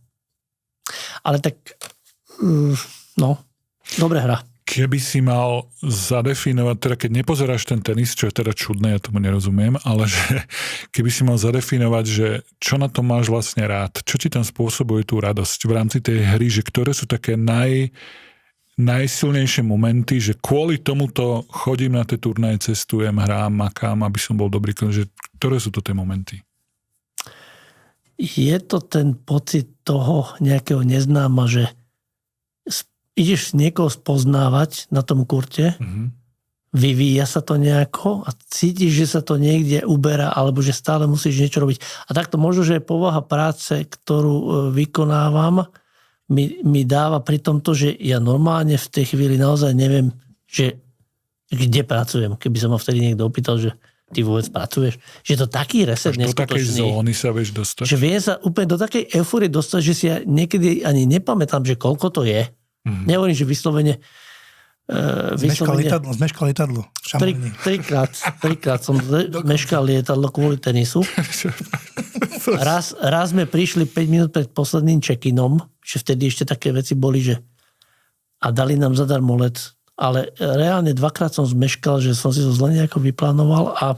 Ale tak, dobre hra. Keby si mal zadefinovať, teda keď nepozeráš ten tenis, čo je teda čudné, ja tomu nerozumiem, ale že keby si mal zadefinovať, že čo na tom máš vlastne rád, čo ti tam spôsobuje tú radosť v rámci tej hry, že ktoré sú také najsilnejšie momenty, že kvôli tomuto chodím na tie turnaje, cestujem, hrám, makám, aby som bol dobrý, že ktoré sú to tie momenty? Je to ten pocit toho nejakého neznáma, že ideš niekoho spoznávať na tom kurte, vyvíja sa to nejako a cítiš, že sa to niekde uberá alebo že stále musíš niečo robiť. A takto možno, že povaha práce, ktorú vykonávam, mi dáva pri tomto, že ja normálne v tej chvíli naozaj neviem, že kde pracujem. Keby sa ma vtedy niekto opýtal, že ty vôbec pracuješ. Že je to taký reset neskutočný. Do takej zóny sa vieš dostať. Že viem sa úplne do takej eufórie dostať, že si ja niekedy ani nepamätám, že koľko to je. Nehovorím, že vyslovene... Zmeškal lietadlo. Trikrát som zmeškal lietadlo kvôli tenisu. Raz sme prišli 5 minút pred posledným check-inom, že vtedy ešte také veci boli, že a dali nám zadarmo let. Ale reálne 2-krát som zmeškal, že som si to zle nejako vyplánoval a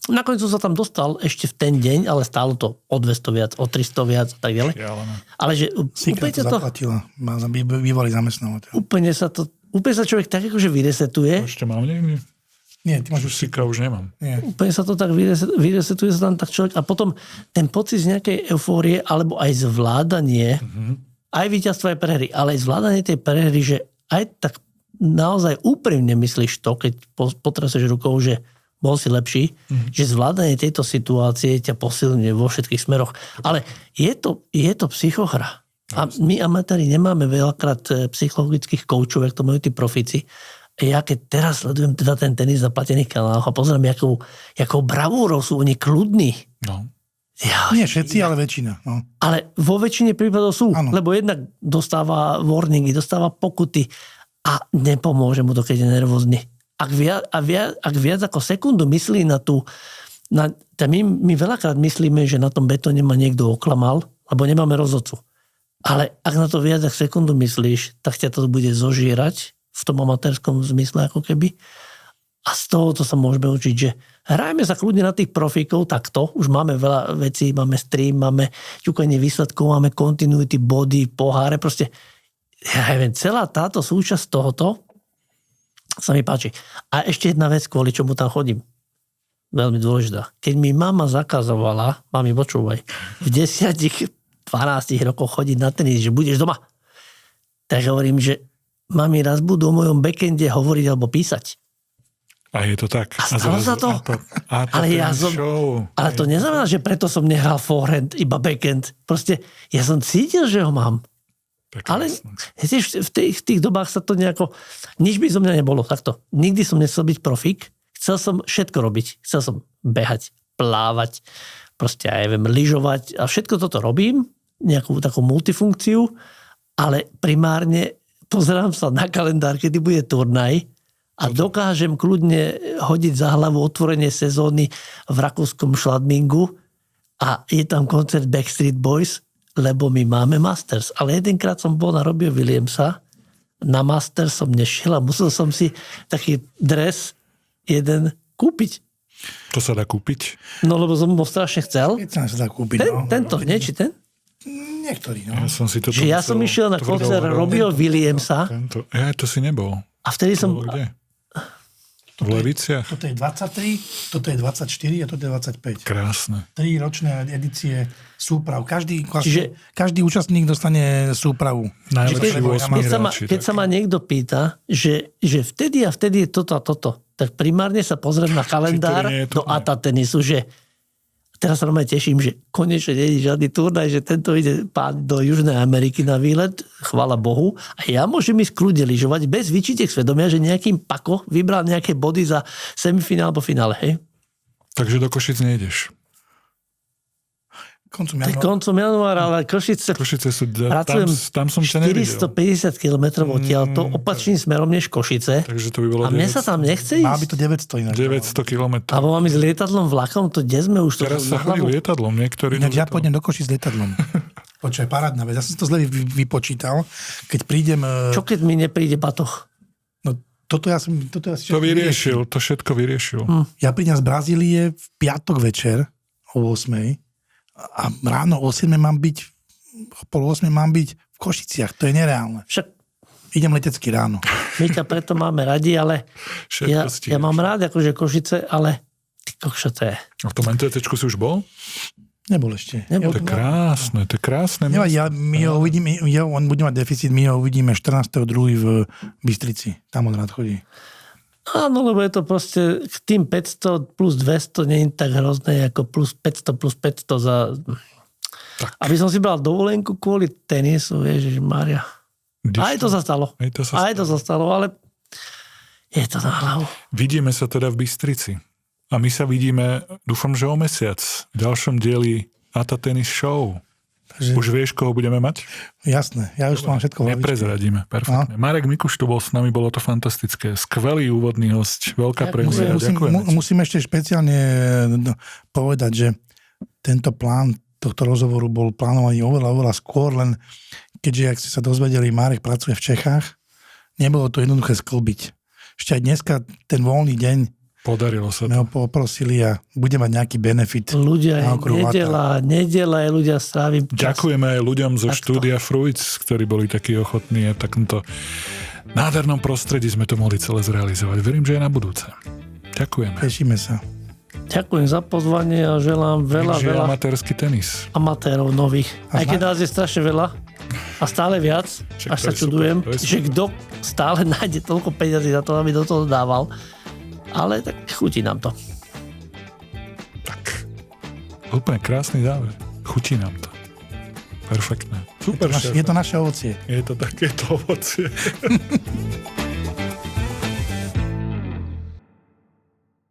nakoniec som sa tam dostal ešte v ten deň, ale stálo to o 200 viac, o 300 viac a tak ďalej. Ale že úplne to zaplatila, bývalý zamestnávateľ. Úplne sa človek tak akože vyresetuje. Ešte mám niekde? Nie, ty máš už Sika, už nemám. Nie. Úplne sa to tak vyresetuje sa tam tak človek a potom ten pocit z nejakej eufórie alebo aj zvládanie, aj víťazstvo aj prehry, ale aj zvládanie tej prehry, že aj tak naozaj úprimne myslíš to, keď potraseš rukou, že bol si lepší, že zvládanie tejto situácie ťa posilňuje vo všetkých smeroch. Ale je to psychohra. A my amatéri nemáme veľakrát psychologických koučov, jak to majú tí profíci. Ja keď teraz sledujem teda ten tenis na platených kanáloch a pozriem, jakou bravúrou sú oni kľudní. No. Nie všetci, ale väčšina. No. Ale vo väčšine prípadov sú, lebo jednak dostáva warningy, dostáva pokuty a nepomôže mu to, keď je nervózny. Ak viac ako sekundu myslí na tú... My veľakrát myslíme, že na tom betóne ma niekto oklamal, lebo nemáme rozhodcu. Ale ak na to viac ako sekundu myslíš, tak ťa to bude zožírať v tom amatérskom zmysle ako keby. A z toho to sa môžeme učiť, že hrajme sa kľudne na tých profíkov takto. Už máme veľa vecí, máme stream, máme ťukanie výsledkov, máme continuity, body, poháre. Proste, ja neviem, celá táto súčasť tohoto sa mi páči. A ešte jedna vec, kvôli čomu tam chodím. Veľmi dôležitá. Keď mi mama zakazovala, mami, počúvaj, v 10-12 rokoch chodiť na tenis, že budeš doma. Tak hovorím, že mami, raz budú o mojom backende hovoriť alebo písať. A je to tak. A stalo sa to? Ale to neznamená, že preto som nehral forehand, iba backhand. Proste ja som cítil, že ho mám. Ale v tých dobách sa to nejako... Nič by zo mňa nebolo takto. Nikdy som nechcel byť profík. Chcel som všetko robiť. Chcel som behať, plávať, proste aj lyžovať a všetko toto robím. Nejakú takú multifunkciu, ale primárne pozerám sa na kalendár, kedy bude turnaj a dokážem kľudne hodiť za hlavu otvorenie sezóny v rakúskom Schladmingu a je tam koncert Backstreet Boys, lebo my máme Masters. Ale jedenkrát som bol na Robbie Williamsa, na Masters som nešiel a musel som si taký dres jeden kúpiť. To sa dá kúpiť? No, lebo som ho strašne chcel. Sa dá kúpiť, Tento, nie? Či ten? Niektorý, no. Ja som si to ja som išiel na koncert Robbieho Williamsa. Ja to si nebol. A vtedy som... Kde? V Leviciach? Toto je 23, toto je 24 a toto je 25. Krásne. 3 ročné edície súprav. Každý účastník dostane súpravu. Najlepší 8 hráči. Keď sa ma niekto pýta, že vtedy a vtedy je toto a toto, tak primárne sa pozriem na kalendár do ATA tenisu, že teraz sa normálne teším, že konečne nie je žiadny turnaj, že tento ide pán do Južnej Ameriky na výlet, chvála Bohu, a ja môžem ísť kľudne lyžovať bez vyčitek svedomia, že nejakým pako vybral nejaké body za semifinál alebo finále, hej? Takže do Košic nejdeš. Koncom januára, ale Košice sú... Tam som 450 km odtiaľto, opačným smerom než Košice. Takže to by bolo a mne sa tam nechce ísť. Má by to 900 inak. 900 km. Alebo mám ísť lietadlom, vlakom, to kde sme už? Teraz sa chodí lietadlom, niektorí... Ja pôjdem do Košic lietadlom. Počkaj, parádna vec. Ja som to zle vypočítal. Keď prídem... Čo keď mi nepríde batoh? No, toto vyriešil, to všetko vyriešil. Ja prídem z Brazílie v piatok večer o 8:00 a ráno o 7:00 mám byť, o 7:30 mám byť v Košiciach. To je nereálne. Však idem letecky ráno. My ťa preto máme radi, ale ja mám rád akože Košice, ale ty kokšo to je. A v tom NTT-čku si už bol? Nebol ešte. To je krásne. My ho uvidíme, on bude mať deficit, my ho uvidíme 14.2. v Bystrici. Tam on rád chodí. Áno, lebo je to proste k tým 500 plus 200 nie je tak hrozné ako plus 500 za... Tak. Aby som si bral dovolenku kvôli tenisu, Ježišmária. Aj to sa stalo. Ale je to na hlavu. Vidíme sa teda v Bystrici. A my sa vidíme, dúfam, že o mesiac v ďalšom dieli ATA Tennis Show. Takže... Už vieš, koho budeme mať? Jasné, ja už to mám všetko v hlavičke. Neprezradíme, perfektne. Marek Mikuš tu bol s nami, bolo to fantastické. Skvelý úvodný hosť, veľká premiéra. Musím ešte špeciálne povedať, že tento plán tohto rozhovoru bol plánovaný oveľa skôr, len keďže, ak ste sa dozvedeli, Marek pracuje v Čechách, nebolo to jednoduché sklbiť. Ešte aj dneska ten voľný deň podarilo sa to. My ho poprosili a bude mať nejaký benefit. Ľudia, nedela, ľudia strávim čas. Ďakujeme aj ľuďom zo štúdia Fruits, ktorí boli takí ochotní a v takomto nádhernom prostredí sme to mohli celé zrealizovať. Verím, že aj na budúce. Ďakujeme. Tešíme sa. Ďakujem za pozvanie a želám veľa amatérsky tenis. Amatérov nových. Aj keď nás je strašne veľa a stále viac, až sa čudujem, že kto stále nájde toľko peniazí na to, aby do toho dával. Ale tak chutí nám to. Tak. Úplne krásny záver. Chutí nám to. Perfektné. Super. Je to naše ovocie. Je to takéto ovocie.